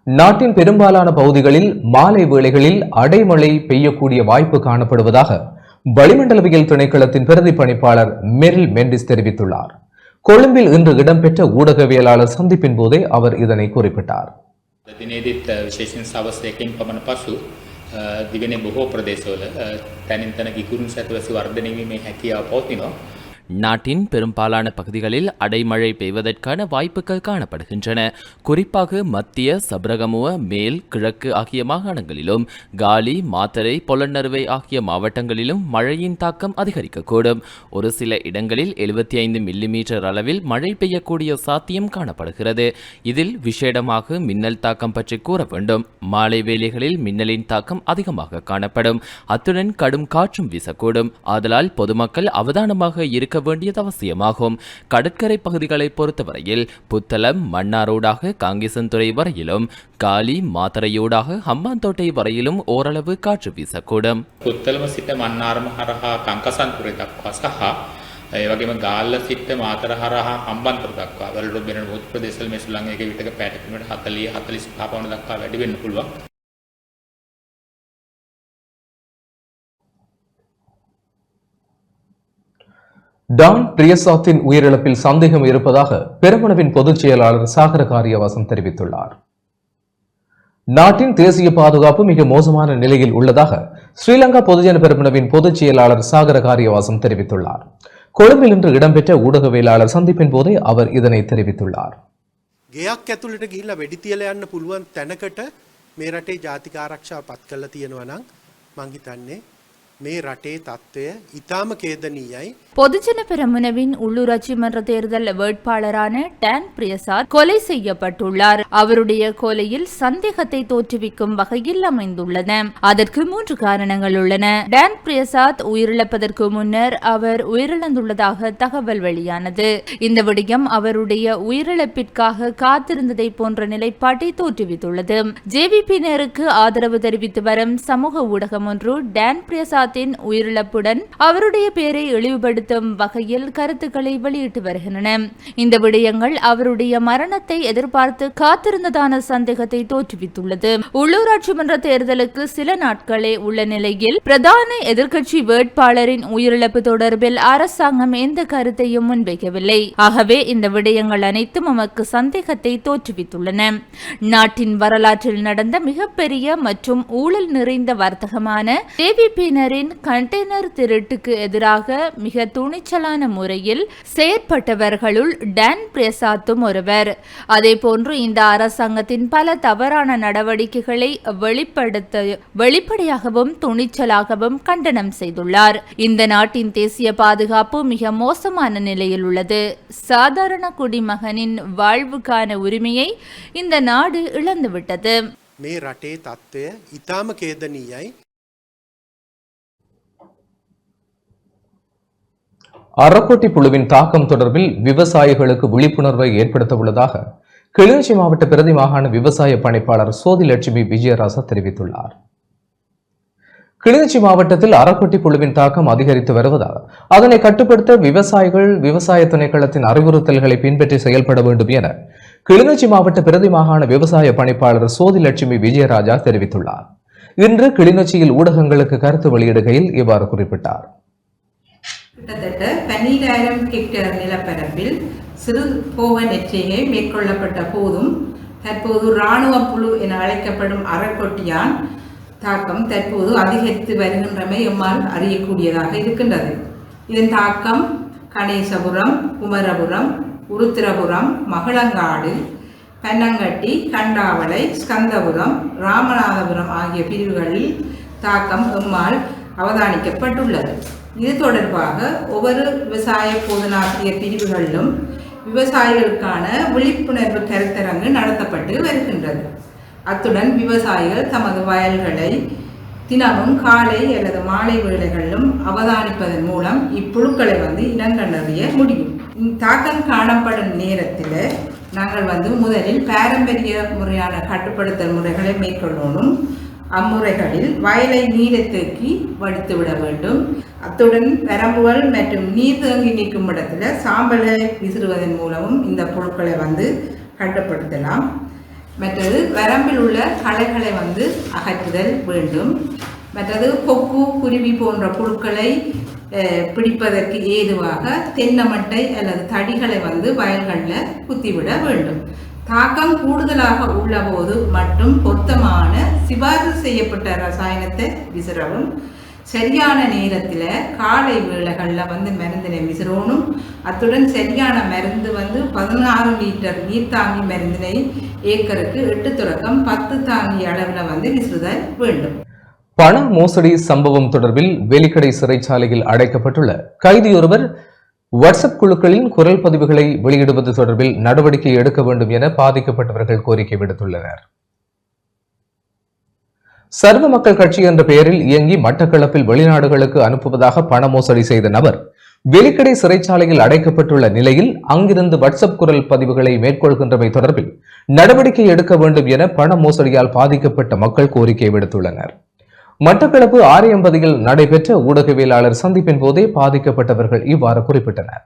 நாட்டின் பெரும்பாலான பகுதிகளில் மாலை வேளைகளில் அடைமழை பெய்யக்கூடிய வாய்ப்பு காணப்படுவதாக வளிமண்டலவியல் திணைக்களத்தின் பிரதி பணிப்பாளர் மெரில் மெண்டிஸ் தெரிவித்துள்ளார். கொழும்பில் இன்று இடம்பெற்ற ஊடகவியலாளர் சந்திப்பின் போதே அவர் இதனை குறிப்பிட்டார். දිවෙන බොහෝ ප්‍රදේශවල තැනින් තැන කිකුරුන් සැතවැසි වර්ධනය වීමේ හැකියාව පවතිනවා. நாட்டின் பெரும்பாலான பகுதிகளில் அடைமழை பெய்வதற்கான வாய்ப்புகள் காணப்படுகின்றன. குறிப்பாக மத்திய, சப்ரகமுவ, மேல், கிழக்கு ஆகிய மாகாணங்களிலும் காலி, மாத்தறை, பொலன்னறுவை ஆகிய மாவட்டங்களிலும் மழையின் தாக்கம் அதிகரிக்கக்கூடும். ஒரு சில இடங்களில் 75 மில்லிமீட்டர் அளவில் மழை பெய்யக்கூடிய சாத்தியம் காணப்படுகிறது. இதில் விசேடமாக மின்னல் தாக்கம் பற்றி கூற வேண்டும். மாலை வேளைகளில் மின்னலின் தாக்கம் அதிகமாக காணப்படும். அத்துடன் கடும் காற்றும் வீசக்கூடும். ஆதலால் பொதுமக்கள் அவதானமாக இருக்க இருக்க வேண்டியது அவசியமாகும். கடற்கரை பகுதிகளை பொறுத்தவரையில் புத்தளம் மன்னாரோடாக காங்கேசன்துறை வரையிலும் காலி மாத்தரையோடாக ஹம்பாந்தோட்டை வரையிலும் ஓரளவு காற்று வீசக்கூடும். පුත්තලම සිට මන්නාරම හරහා කංකසන්තුරේ දක්වා සහ ඒ වගේම ගාල්ල සිට මාතර හරහා හම්බන්තොට දක්වා වලලු වෙන මුත් ප්‍රදේශවල මේ ශ්‍රී ලංකාවේ විතක පැයට කිලෝමීටර් 40 45 පවන දක්වා වැඩි වෙන්න පුළුවන්. டான் பிரியசாத்தின் உயிரிழப்பில் சந்தேகம் இருப்பதாக பெருமனவின் பொதுச் செயலாளர் சாகர காரியவாசம் தெரிவித்துள்ளார். நாட்டின் தேசிய பாதுகாப்பு மிக மோசமான நிலையில் உள்ளதாக ஸ்ரீலங்கா பொதுஜன பெருமனவின் பொதுச் செயலாளர் சாகர காரியவாசம் தெரிவித்துள்ளார். கொழும்பில் இன்று இடம்பெற்ற ஊடகவியலாளர் சந்திப்பின் போதே அவர் இதனை தெரிவித்துள்ளார். ගෙයක් ඇතුළට ගිහිල්ලා වෙඩි තියලා යන්න පුළුවන් තැනකට මේ රටේ ජාතික ආරක්ෂාව පත් කරලා තියෙනවා නම් මං හිතන්නේ මේ රටේ තත්ත්වය ඉතාම ඛේදනීයයි. பொதுஜன பெரமுனவின் உள்ளூராட்சி மன்ற தேர்தல் வேட்பாளரான டான் பிரியசாத் கொலை செய்யப்பட்டுள்ளார். அவருடைய கொலையில் சந்தேகத்தை தோற்றுவிக்கும் வகையில் அமைந்துள்ளன. அதற்கு 3 காரணங்கள் உள்ளன. டான் பிரியசாத் உயிரிழப்பதற்கு முன்னர் அவர் உயிரிழந்துள்ளதாக தகவல் வெளியானது. இந்த விடயம் அவருடைய உயிரிழப்பிற்காக காத்திருந்ததை போன்ற நிலைப்பாட்டை தோற்றுவித்துள்ளது. ஜேவிபியினருக்கு ஆதரவு தெரிவித்து வரும் சமூக ஊடகம் ஒன்று டான் பிரியசாத்தின் உயிரிழப்புடன் அவருடைய பெயரை இழிவுபடுத்த வகையில் கருத்துக்களை வெளியிட்டு வருகின்றன. இந்த விடயங்கள் அவருடைய மரணத்தை எதிர்பார்த்து காத்திருந்ததான சந்தேகத்தை தோற்றுவித்துள்ளது. உள்ளூராட்சி மன்ற தேர்தலுக்கு சில நாட்களே உள்ள நிலையில் பிரதான எதிர்க்கட்சி வேட்பாளரின் உயிரிழப்பு தொடர்பில் அரசாங்கம் எந்த கருத்தையும் முன்வைக்கவில்லை. ஆகவே இந்த விடயங்கள் அனைத்தும் நமக்கு சந்தேகத்தை தோற்றுவித்துள்ளன. நாட்டின் வரலாற்றில் நடந்த மிகப்பெரிய மற்றும் ஊழல் நிறைந்த வர்த்தகமான ஜேவிபியினரின் கண்டெய்னர் திருட்டுக்கு எதிராக மிக துணிச்சலான முறையில் செயற்பட்டவர்களுள் டான் பிரியசாத்தும் ஒருவர். அதேபோன்று இந்த அரசாங்கத்தின் பல தவறான நடவடிக்கைகளை வெளிப்படையாகவும் துணிச்சலாகவும் கண்டனம் செய்துள்ளார். இந்த நாட்டின் தேசிய பாதுகாப்பு மிக மோசமான நிலையில் உள்ளது. சாதாரண குடிமகனின் வாழ்வுக்கான உரிமையை இந்த நாடு இழந்துவிட்டது. මේ රටේ තත්ත්වය ඉතාම ඛේදනීයයි. அறக்கோட்டி புழுவின் தாக்கம் தொடர்பில் விவசாயிகளுக்கு விழிப்புணர்வை ஏற்படுத்த உள்ளதாக கிளிநொச்சி மாவட்ட பிரதி மாகாண விவசாய பணிப்பாளர் சோதிலட்சுமி விஜயராசா தெரிவித்துள்ளார். கிளிநொச்சி மாவட்டத்தில் அறக்கோட்டி புழுவின் தாக்கம் அதிகரித்து வருவதால் அதனை கட்டுப்படுத்த விவசாயிகள் விவசாய திணைக்களத்தின் அறிவுறுத்தல்களை பின்பற்றி செயல்பட வேண்டும் என கிளிநொச்சி மாவட்ட பிரதி மாகாண விவசாய பணிப்பாளர் சோதிலட்சுமி விஜயராஜா தெரிவித்துள்ளார். இன்று கிளிநொச்சியில் ஊடகங்களுக்கு கருத்து வெளியிடுகையில் இவ்வாறு குறிப்பிட்டார். கிட்டத்தட்ட 12,000 ஹெக்டேர் நிலப்பரப்பில் சிறு போக நெற்றிகை மேற்கொள்ளப்பட்ட போதும் தற்போது இராணுவ புழு என அழைக்கப்படும் அறக்கொட்டியான் தாக்கம் தற்போது அதிகரித்து வருகின்றமை எம்மால் அறியக்கூடியதாக இருக்கின்றது. இதன் தாக்கம் கணேசபுரம், குமரபுரம், உருத்திரபுரம், மகளங்காடு, பன்னங்கட்டி, கண்டாவளை, ஸ்கந்தபுரம், ராமநாதபுரம் ஆகிய பிரிவுகளில் தாக்கம் எம்மால் அவதானிக்கப்பட்டுள்ளது. இது தொடர்பாக ஒவ்வொரு விவசாய போதனாசிரியர் பிரிவுகளிலும் விவசாயிகளுக்கான விழிப்புணர்வு கருத்தரங்கு நடத்தப்பட்டு வருகின்றது. அத்துடன் விவசாயிகள் தமது வயல்களை தினமும் காலை அல்லது மாலை வேளைகளிலும் அவதானிப்பதன் மூலம் இப்புழுக்களை இனங்கண்டறிய முடியும். தாக்கம் காணப்படும் நேரத்தில் நாங்கள் முதலில் பாரம்பரிய முறையான கட்டுப்படுத்தல் முறைகளை மேற்கொள்ளணும். அம்முறைகளில் வயலை நீரை தேக்கி வடித்துவிட வேண்டும். அத்துடன் வரம்புகள் மற்றும் நீர் தேங்கி நிற்கும் இடத்துல சாம்பலை விசிறுவதன் மூலமும் இந்த புழுக்களை கட்டுப்படுத்தலாம். மற்றது வரம்பில் உள்ள களைகளை அகற்றுதல் வேண்டும். மற்றது கொக்கு, குருவி போன்ற புழுக்களை பிடிப்பதற்கு ஏதுவாக தென்னமட்டை அல்லது தடிகளை வயல்களில் குத்திவிட வேண்டும். தாக்கம் கூடுதலாக உள்ள போது மட்டும் பொருத்தமான சிபாரிசு செய்யப்பட்ட ரசாயனத்தை விசிறவும். சரியான நேரத்தில் காலை வேளைகளில் மருந்தினை விசிறணும். அத்துடன் சரியான மருந்து 16 லிட்டர் நீர்த்தாங்கி மருந்தினை ஏக்கருக்கு 8 தொடக்கம் 10 தாங்கி அளவில் விசிறுதல் வேண்டும். பண மோசடி சம்பவம் தொடர்பில் வேலிக்கடை சிறைச்சாலையில் அடைக்கப்பட்டுள்ள கைதியொருவர் வாட்ஸ்அப் குழுக்களின் குரல் பதிவுகளை வெளியிடுவது தொடர்பில் நடவடிக்கை எடுக்க வேண்டும் என பாதிக்கப்பட்டவர்கள் கோரிக்கை விடுத்துள்ளனர். சர்வ மக்கள் கட்சி என்ற பெயரில் இயங்கி மட்டக்களப்பில் வெளிநாடுகளுக்கு அனுப்புவதாக பண மோசடி செய்த நபர் வெலிக்கடை சிறைச்சாலையில் அடைக்கப்பட்டுள்ள நிலையில் அங்கிருந்து வாட்ஸ்அப் குரல் பதிவுகளை மேற்கொள்கின்றமை தொடர்பில் நடவடிக்கை எடுக்க வேண்டும் என பண மோசடியால் பாதிக்கப்பட்ட மக்கள் கோரிக்கை விடுத்துள்ளனர். மட்டக்களப்பு ஆரியம்பதியில் நடைபெற்ற ஊடகவியலாளர் சந்திப்பின் போதே பாதிக்கப்பட்டவர்கள் இவ்வாறு குறிப்பிட்டனர்.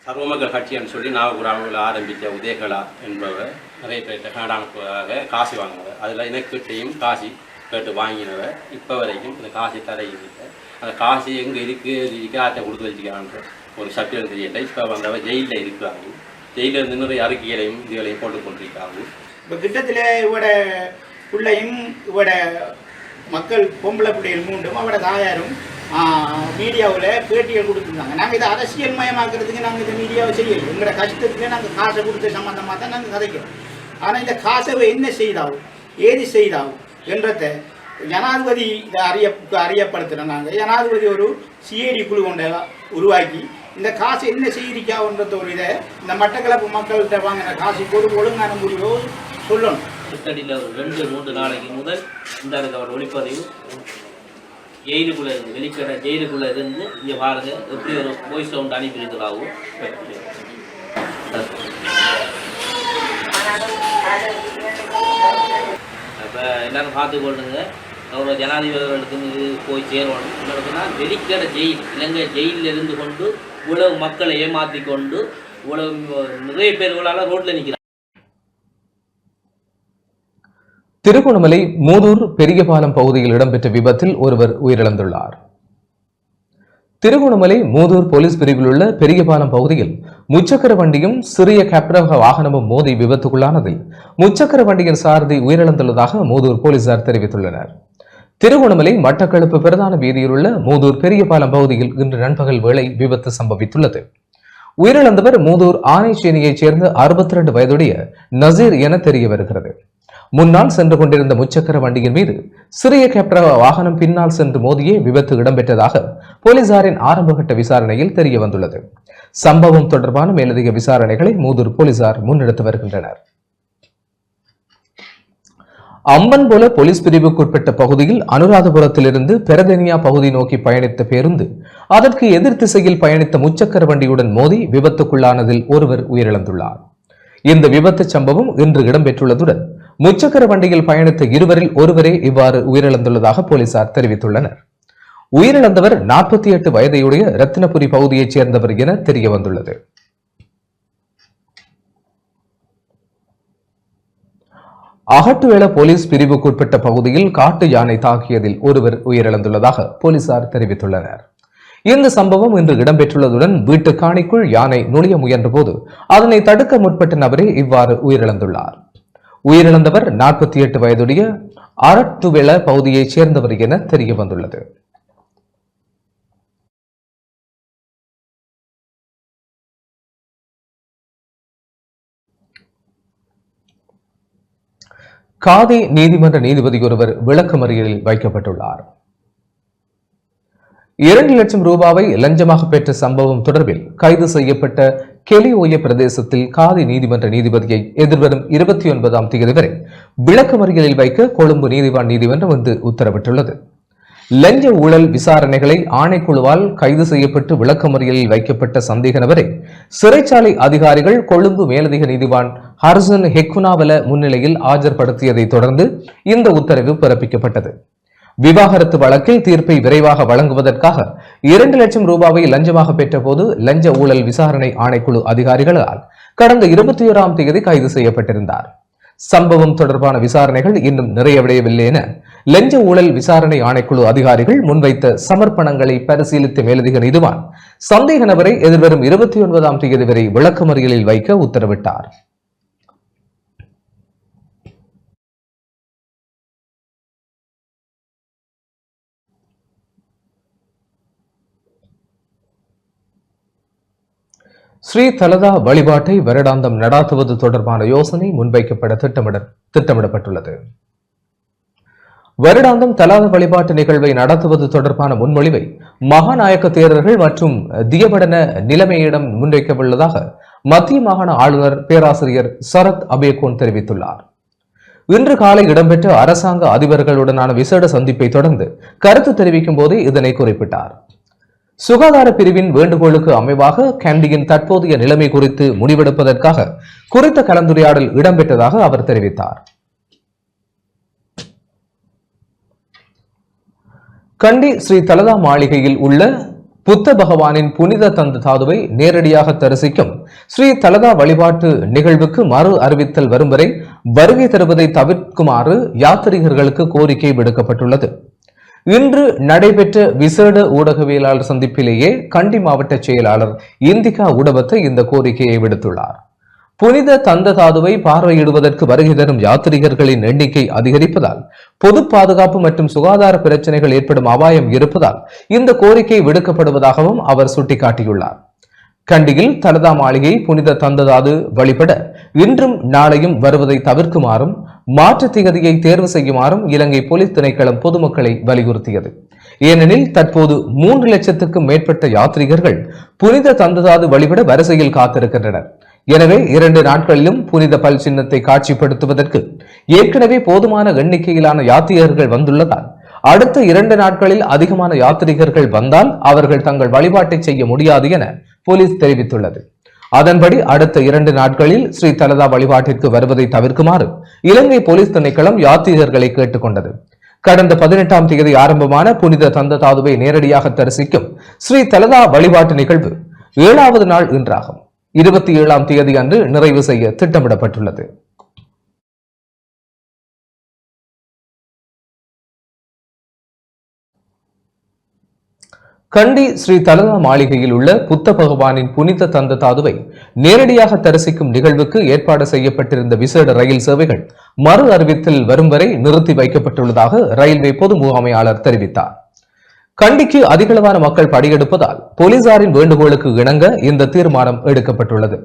சர்வமக்கள் கட்சின்னு சொல்லி நாகூர் ஆரம்பித்த உதயகலா என்பவர் நிறைய பேர்கிட்ட கனடாவுக்காக காசு வாங்கினவர். அதில் எனக்கிட்டையும் காசு கேட்டு வாங்கினவர். இப்போ வரைக்கும் இந்த காசு தரையில்லை. அந்த காசு எங்கே இருக்குது ஆற்றை கொடுத்து வச்சுக்கிறான்ற ஒரு சட்டியம் தெரியல. இப்போ வந்தவர் ஜெயிலில் இருக்கிறாங்க. ஜெயிலில் இருந்து நிறைய அறிக்கைகளையும் இதுகளையும் போட்டு கொண்டிருக்காங்க. இப்போ கிட்டத்தில் இவட பிள்ளையும் இவட மக்கள் பொம்பளை பிள்ளைகள் மூண்டும் அவட தாயாரும் மீடியாவில் பேட்டிகள் கொடுத்துருந்தாங்க. நாங்கள் இதை அரசியல் மயமாக்குறதுக்கு நாங்கள் இந்த மீடியாவை செய்யலை. எங்களோட கஷ்டத்துக்கு நாங்கள் காசை கொடுத்த சம்மந்தமாக தான் நாங்கள் கதைக்கிறோம். ஆனால் இந்த காசை என்ன செய்தாவும் ஏது செய்தாவும் என்றத ஜனாதிபதி இதை அறியப்படுத்துகிறோம். நாங்கள் ஜனாதிபதி ஒரு சிஐடி குழு கொண்ட உருவாக்கி இந்த காசு என்ன செய்திருக்காவுன்றது ஒரு இதை இந்த மட்டக்களப்பு மக்கள்கிட்ட வாங்கின காசுக்கு ஒரு ஒழுங்கான முடிவோ சொல்லணும். கிட்டடியில் ஒரு 2-3 நாளைக்கு முதல் இந்த அவர் ஒளிப்பதிவு ஜெயிலுக்குள்ளே இருந்து வெளிக்கிற ஜெயிலுக்குள்ளே இருந்து இங்கே பாருங்க எப்படி ஒரு வாய்ஸ் சவுண்ட் அனுப்பியிருக்கிறாவும். அப்போ எல்லாரும் பார்த்து கொள்ளுங்க. அவரோட ஜனாதிபதிகளுக்கு போய் சேரணும். என்னன்னா வெளிக்கிற ஜெயில் இலங்கை ஜெயிலில் இருந்து கொண்டு இவ்வளவு மக்களை ஏமாற்றி கொண்டு இவ்வளவு நிறைய பேர்களால் ரோட்டில் நிற்கிறாங்க. திருகோணமலை மூதூர் பெரியபாலம் பகுதியில் இடம்பெற்ற விபத்தில் ஒருவர் உயிரிழந்துள்ளார். திருகோணமலை மூதூர் போலீஸ் பிரிவில் உள்ள பெரியபாலம் பகுதியில் முச்சக்கர வண்டியும் சிறிய கேப்ரக வாகனமும் மோதி விபத்துக்குள்ளானதில் முச்சக்கர வண்டியின் சாரதி உயிரிழந்துள்ளதாக மூதூர் போலீசார் தெரிவித்துள்ளனர். திருகோணமலை மட்டக்களப்பு பிரதான வீதியில் உள்ள மூதூர் பெரியபாலம் பகுதியில் இன்று நண்பகல் வேளை விபத்து சம்பவித்துள்ளது. உயிரிழந்தவர் மூதூர் ஆனைச்சேனியைச் சேர்ந்த 62 வயதுடைய நசீர் என தெரிய வருகிறது. முன்னால் சென்று கொண்டிருந்த முச்சக்கர வண்டியின் மீது சிறிய கேப்ரக வாகனம் பின்னால் சென்று மோதியே விபத்து இடம்பெற்றதாக போலீசாரின் ஆரம்பகட்ட விசாரணையில் தெரிய வந்துள்ளது. சம்பவம் தொடர்பான மேலதிக விசாரணைகளை மூதூர் போலீசார் முன்னெடுத்து வருகின்றனர். அம்பன்போல போலீஸ் பிரிவுக்குட்பட்ட பகுதியில் அனுராதபுரத்திலிருந்து பெரதெனியா பகுதி நோக்கி பயணித்த பேருந்து அதற்கு எதிர் திசையில் பயணித்த முச்சக்கர வண்டியுடன் மோதி விபத்துக்குள்ளானதில் ஒருவர் உயிரிழந்துள்ளார். இந்த விபத்து சம்பவம் இன்று இடம்பெற்றுள்ளதுடன் முச்சக்கர வண்டியில் பயணித்த இருவரில் ஒருவரே இவ்வாறு உயிரிழந்துள்ளதாக போலீசார் தெரிவித்துள்ளனர். உயிரிழந்தவர் 48 வயதையுடைய ரத்தினபுரி பகுதியைச் சேர்ந்தவர் என தெரிய வந்துள்ளது. அகட்டுவேள போலீஸ் பிரிவுக்குட்பட்ட பகுதியில் காட்டு யானை தாக்கியதில் ஒருவர் உயிரிழந்துள்ளதாக போலீசார் தெரிவித்துள்ளனர். இந்த சம்பவம் இன்று இடம்பெற்றுள்ளதுடன் வீட்டு காணிக்குள் யானை நுழைய முயன்ற போது அதனை தடுக்க முற்பட்ட நபரே இவ்வாறு உயிரிழந்துள்ளார். உயிரிழந்தவர் 48 வயதுடைய அரட்டுவேள பகுதியைச் சேர்ந்தவர் என தெரிய வந்துள்ளது. காதி நீதிமன்ற நீதிபதி ஒருவர் விளக்கமறியலில் வைக்கப்பட்டுள்ளார். 2 லட்சம் ரூபாவை லஞ்சமாக பெற்ற சம்பவம் தொடர்பில் கைது செய்யப்பட்ட கெலிஓய பிரதேசத்தில் காதி நீதிமன்ற நீதிபதியை எதிர்வரும் 29ஆம் தேதி வரை விளக்கமறியலில் வைக்க கொழும்பு நீதிவான் நீதிமன்றம் வந்து உத்தரவிட்டுள்ளது. லஞ்ச ஊழல் விசாரணைகளை ஆணைக்குழுவால் கைது செய்யப்பட்டு விளக்கமறியலில் வைக்கப்பட்ட சந்தேக நபரை சிறைச்சாலை அதிகாரிகள் கொழும்பு மேலதிக நீதிவான் ஹர்சன் ஹெக்குனாவல முன்னிலையில் ஆஜர்படுத்தியதை தொடர்ந்து இந்த உத்தரவு பிறப்பிக்கப்பட்டது. விவாகரத்து வழக்கில் தீர்ப்பை விரைவாக வழங்குவதற்காக 2 லட்சம் ரூபாவை லஞ்சமாக பெற்ற போது லஞ்ச ஊழல் விசாரணை ஆணைக்குழு அதிகாரிகளால் கடந்த 21ஆம் தேதி கைது செய்யப்பட்டிருந்தார். சம்பவம் தொடர்பான விசாரணைகள் இன்னும் நிறைவடையவில்லை என லஞ்ச ஊழல் விசாரணை ஆணைக்குழு அதிகாரிகள் முன்வைத்த சமர்ப்பணங்களை பரிசீலித்த மேலதிக நீதிவான் சந்தேக நபரை எதிர்வரும் 29ஆம் தேதி வரை விளக்கமறியலில் வைக்க உத்தரவிட்டார். ஸ்ரீ தலதா வழிபாட்டை வருடாந்தம் நடாத்துவது தொடர்பான யோசனை முன்வைக்கப்பட திட்டமிடப்பட்டுள்ளது. வருடாந்தம் தலாத வழிபாட்டு நிகழ்வை நடத்துவது தொடர்பான முன்மொழிவை மகாநாயக்க தேரர்கள் மற்றும் தியபடன நிலைமையிடம் முன்வைக்கவுள்ளதாக மத்திய மாகாண ஆளுநர் பேராசிரியர் சரத் அபேகோன் தெரிவித்துள்ளார். இன்று காலை இடம்பெற்ற அரசாங்க அதிபர்களுடனான விசேட சந்திப்பை தொடர்ந்து கருத்து தெரிவிக்கும் போதே இதனை குறிப்பிட்டார். சுகாதார பிரிவின் வேண்டுகோளுக்கு அமைவாக கேண்டியின் தற்போதைய நிலைமை குறித்து முடிவெடுப்பதற்காக குறித்த கலந்துரையாடல் இடம்பெற்றதாக அவர் தெரிவித்தார். கண்டி ஸ்ரீ தலதா மாளிகையில் உள்ள புத்த பகவானின் புனித தந்த தாதுவை நேரடியாக தரிசிக்கும் ஸ்ரீ தலதா வழிபாட்டு நிகழ்வுக்கு மறு அறிவித்தல் வரும் வரை வருகை தருவதை தவிர்க்குமாறு யாத்ரீகர்களுக்கு கோரிக்கை விடுக்கப்பட்டுள்ளது. இன்று நடைபெற்ற விசேட ஊடகவியலாளர் சந்திப்பிலேயே கண்டி மாவட்ட செயலாளர் இந்திகா உடவத்தை இந்த கோரிக்கையை விடுத்துள்ளார். புனித தந்த தாதுவை பார்வையிடுவதற்கு வருகை தரும் யாத்ரீகர்களின் எண்ணிக்கை அதிகரிப்பதால் பொது பாதுகாப்பு மற்றும் சுகாதார பிரச்சனைகள் ஏற்படும் அபாயம் இருப்பதால் இந்த கோரிக்கை விடுக்கப்படுவதாகவும் அவர் சுட்டிக்காட்டியுள்ளார். கண்டியில் தலதா மாளிகை புனித தந்ததாது வழிபட இன்றும் நாளையும் வருவதை தவிர்க்குமாறும் மாற்று திகதியை தேர்வு செய்யுமாறும் இலங்கை போலீஸ் திணைக்களம் பொதுமக்களை வலியுறுத்தியது. ஏனெனில் தற்போது 3 லட்சத்துக்கும் மேற்பட்ட யாத்ரீகர்கள் புனித தந்ததாது வழிபட வரிசையில் காத்திருக்கின்றனர். எனவே 2 நாட்களிலும் புனித பல் சின்னத்தை காட்சிப்படுத்துவதற்கு ஏற்கனவே போதுமான எண்ணிக்கையிலான யாத்ரீகர்கள் வந்துள்ளதால் அடுத்த 2 நாட்களில் அதிகமான யாத்ரீகர்கள் வந்தால் அவர்கள் தங்கள் வழிபாட்டை செய்ய முடியாது என போலீஸ் தெரிவித்துள்ளது. அதன்படி அடுத்த 2 நாட்களில் ஸ்ரீ தலதா வழிபாட்டிற்கு வருவதை தவிர்க்குமாறு இலங்கை போலீஸ் திணைக்களம் யாத்ரீகர்களை கேட்டுக்கொண்டது. கடந்த 18ஆம் தேதி ஆரம்பமான புனித தந்த தாதுவை நேரடியாக தரிசிக்கும் ஸ்ரீ தலதா வழிபாட்டு நிகழ்வு 7வது நாள் இன்றாகும். 27ஆம் தேதி அன்று நிறைவு செய்ய திட்டமிடப்பட்டுள்ளது. கண்டி ஸ்ரீ தலதா மாளிகையில் உள்ள புத்த பகவானின் புனித தந்த தாதுவை நேரடியாக தரிசிக்கும் நிகழ்வுக்கு ஏற்பாடு செய்யப்பட்டிருந்த விசேட ரயில் சேவைகள் மறு அறிவித்தல் வரும் வரை நிறுத்தி வைக்கப்பட்டுள்ளதாக ரயில்வே பொது முகாமையாளர் தெரிவித்தார். கண்டிக்கு அதிகளவான மக்கள் படையெடுப்பதால் போலீசாரின் வேண்டுகோளுக்கு இணங்க இந்த தீர்மானம் எடுக்கப்பட்டுள்ளது.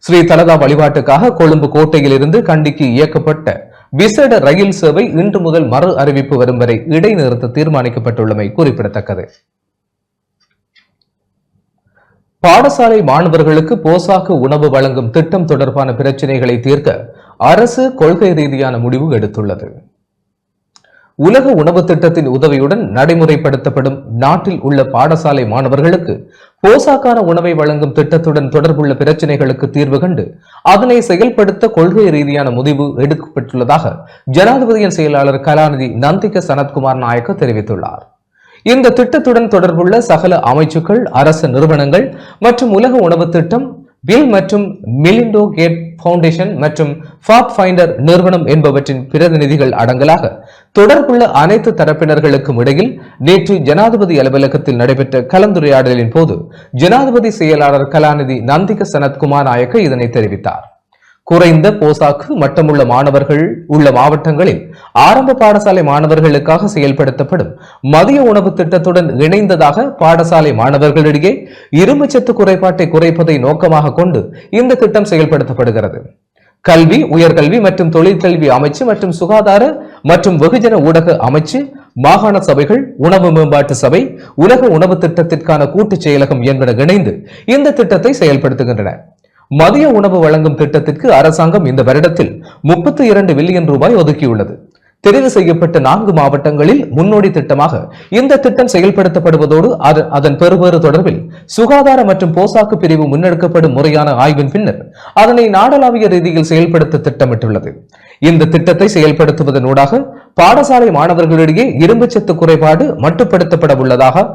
ஸ்ரீ தலதா வழிபாட்டுக்காக கொழும்பு கோட்டையில் இருந்து கண்டிக்கு இயக்கப்பட்ட விசேட ரயில் சேவை இன்று முதல் மறு அறிவிப்பு வரும் வரை இடைநிறுத்த தீர்மானிக்கப்பட்டுள்ளமை குறிப்பிடத்தக்கது. பாடசாலை மாணவர்களுக்கு போசாக்கு உணவு வழங்கும் திட்டம் தொடர்பான பிரச்சினைகளை தீர்க்க அரசு கொள்கை ரீதியான முடிவு எடுத்துள்ளது. உலக உணவு திட்டத்தின் உதவியுடன் நடைமுறைப்படுத்தப்படும் நாட்டில் உள்ள பாடசாலை மாணவர்களுக்கு போசாக்கான உணவை வழங்கும் திட்டத்துடன் தொடர்புள்ள பிரச்சினைகளுக்கு தீர்வு கண்டு அதனை செயல்படுத்த கொள்கை ரீதியான முடிவு எடுக்கப்பட்டுள்ளதாக ஜனாதிபதியின் செயலாளர் கலாநிதி நந்திக சனத்குமார் நாயக்க தெரிவித்துள்ளார். இந்த திட்டத்துடன் தொடர்புள்ள சகல அமைச்சுக்கள், அரசு நிறுவனங்கள் மற்றும் உலக உணவு திட்டம், பில் மற்றும் மிலிண்டோ கேட் பவுண்டேஷன் மற்றும் பாத் ஃபைண்டர் நிறுவனம் என்பவற்றின் பிரதிநிதிகள் அடங்கலாக தொடர்புள்ள அனைத்து தரப்பினர்களுக்கும் இடையில் நேற்று ஜனாதிபதி அலுவலகத்தில் நடைபெற்ற கலந்துரையாடலின் போது ஜனாதிபதி செயலாளர் கலாநிதி நந்திக சனத்குமார் நாயக்க இதனை தெரிவித்தார். குறைந்த போசாக்கு மட்டமுள்ள மாணவர்கள் உள்ள மாவட்டங்களில் ஆரம்ப பாடசாலை மாணவர்களுக்காக செயல்படுத்தப்படும் மதிய உணவு திட்டத்துடன் இணைந்ததாக பாடசாலை மாணவர்களிடையே இரும்புச்சத்து குறைபாட்டை குறைப்பதை நோக்கமாக கொண்டு இந்த திட்டம் செயல்படுத்தப்படுகிறது. கல்வி, உயர்கல்வி மற்றும் தொழிற்கல்வி அமைச்சு மற்றும் சுகாதார மற்றும் வெகுஜன ஊடக அமைச்சு, மாகாண சபைகள், உணவு மேம்பாட்டு சபை, உலக உணவு திட்டத்திற்கான கூட்டுச் செயலகம் என்பன இணைந்து இந்த திட்டத்தை செயல்படுத்துகின்றன. மதிய உணவு வழங்கும் திட்டத்திற்கு அரசாங்கம் இந்த வருடத்தில் 32 பில்லியன் ரூபாய் ஒதுக்கியுள்ளது. தெரிவு செய்யப்பட்ட 4 மாவட்டங்களில் முன்னோடி திட்டமாக இந்த திட்டம் செயல்படுத்தப்படுவதோடு அதன் பெறுபேறு தொடர்பில் சுகாதார மற்றும் போசாக்கு பிரிவு முன்னெடுக்கப்படும் முறையான ஆய்வின் பின்னர் அதனை நாடளாவிய ரீதியில் செயல்படுத்த திட்டமிட்டுள்ளது. இந்த திட்டத்தை செயல்படுத்துவதனூடாக பாடசாலை மாணவர்களிடையே இரும்புச்சத்து குறைபாடு மட்டுப்படுத்தப்பட உள்ளதாக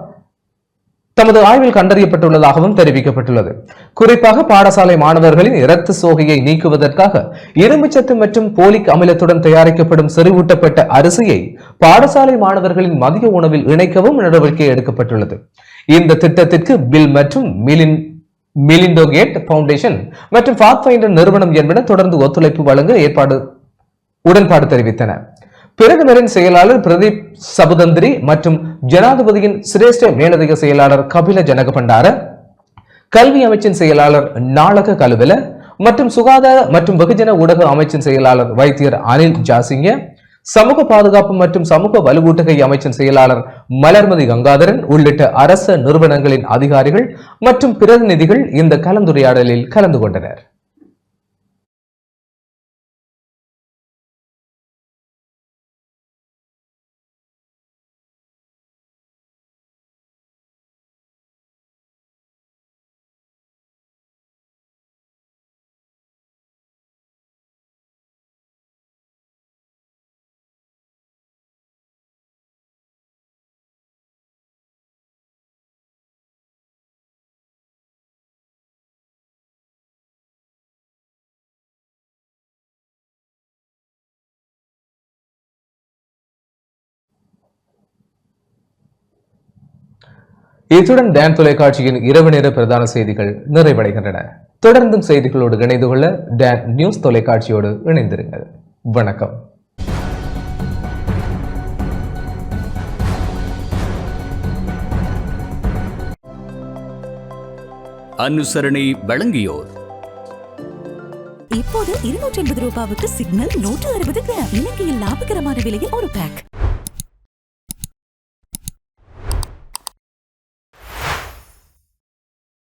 தமது ஆய்வில் கண்டறியப்பட்டுள்ளதாகவும் தெரிவிக்கப்பட்டுள்ளது. குறிப்பாக பாடசாலை மாணவர்களின் இரத்த சோகையை நீக்குவதற்காக இரும்புச்சத்து மற்றும் போலிக் அமிலத்துடன் தயாரிக்கப்படும் செறிவூட்டப்பட்ட அரிசியை பாடசாலை மாணவர்களின் மதிய உணவில் இணைக்கவும் நடவடிக்கை எடுக்கப்பட்டுள்ளது. இந்த திட்டத்திற்கு பில் மற்றும் மிலிண்டோ கேட் பவுண்டேஷன் மற்றும் பாத் ஃபைண்டர் நிறுவனம் என்பன தொடர்ந்து ஒத்துழைப்பு வழங்க உடன்பாடு தெரிவித்தன. பிரதமரின் செயலாளர் பிரதீப் சபுதந்திரி மற்றும் ஜனாதிபதியின் சிரேஷ்ட மேலதிக செயலாளர் கபில ஜனகபண்டார, கல்வி அமைச்சின் செயலாளர் நாளக கலுவல மற்றும் சுகாதார மற்றும் வெகுஜன ஊடக அமைச்சின் செயலாளர் வைத்தியர் அனில் ஜாசிங்க, சமூக பாதுகாப்பு மற்றும் சமூக வலுவூட்டகை அமைச்சின் செயலாளர் மலர்மதி கங்காதரன் உள்ளிட்ட அரச நிறுவனங்களின் அதிகாரிகள் மற்றும் பிரதிநிதிகள் இந்த கலந்துரையாடலில் கலந்து கொண்டனர். இத்துடன் டான் தொலைக்காட்சியின் இரவு நேர பிரதான செய்திகள் நிறைவடைகின்றன. தொடர்ந்தும் செய்திகளோடு இணைந்து கொள்ள டான் நியூஸ் தொலைக்காட்சியோடு இணைந்திருங்கள். வணக்கம். அனுசரணை வழங்கியோர் இப்போது 250 ரூபாவுக்கு சிக்னல் 160 கிராம். இலங்கையில் லாபகரமான விலையில் ஒரு பேக்.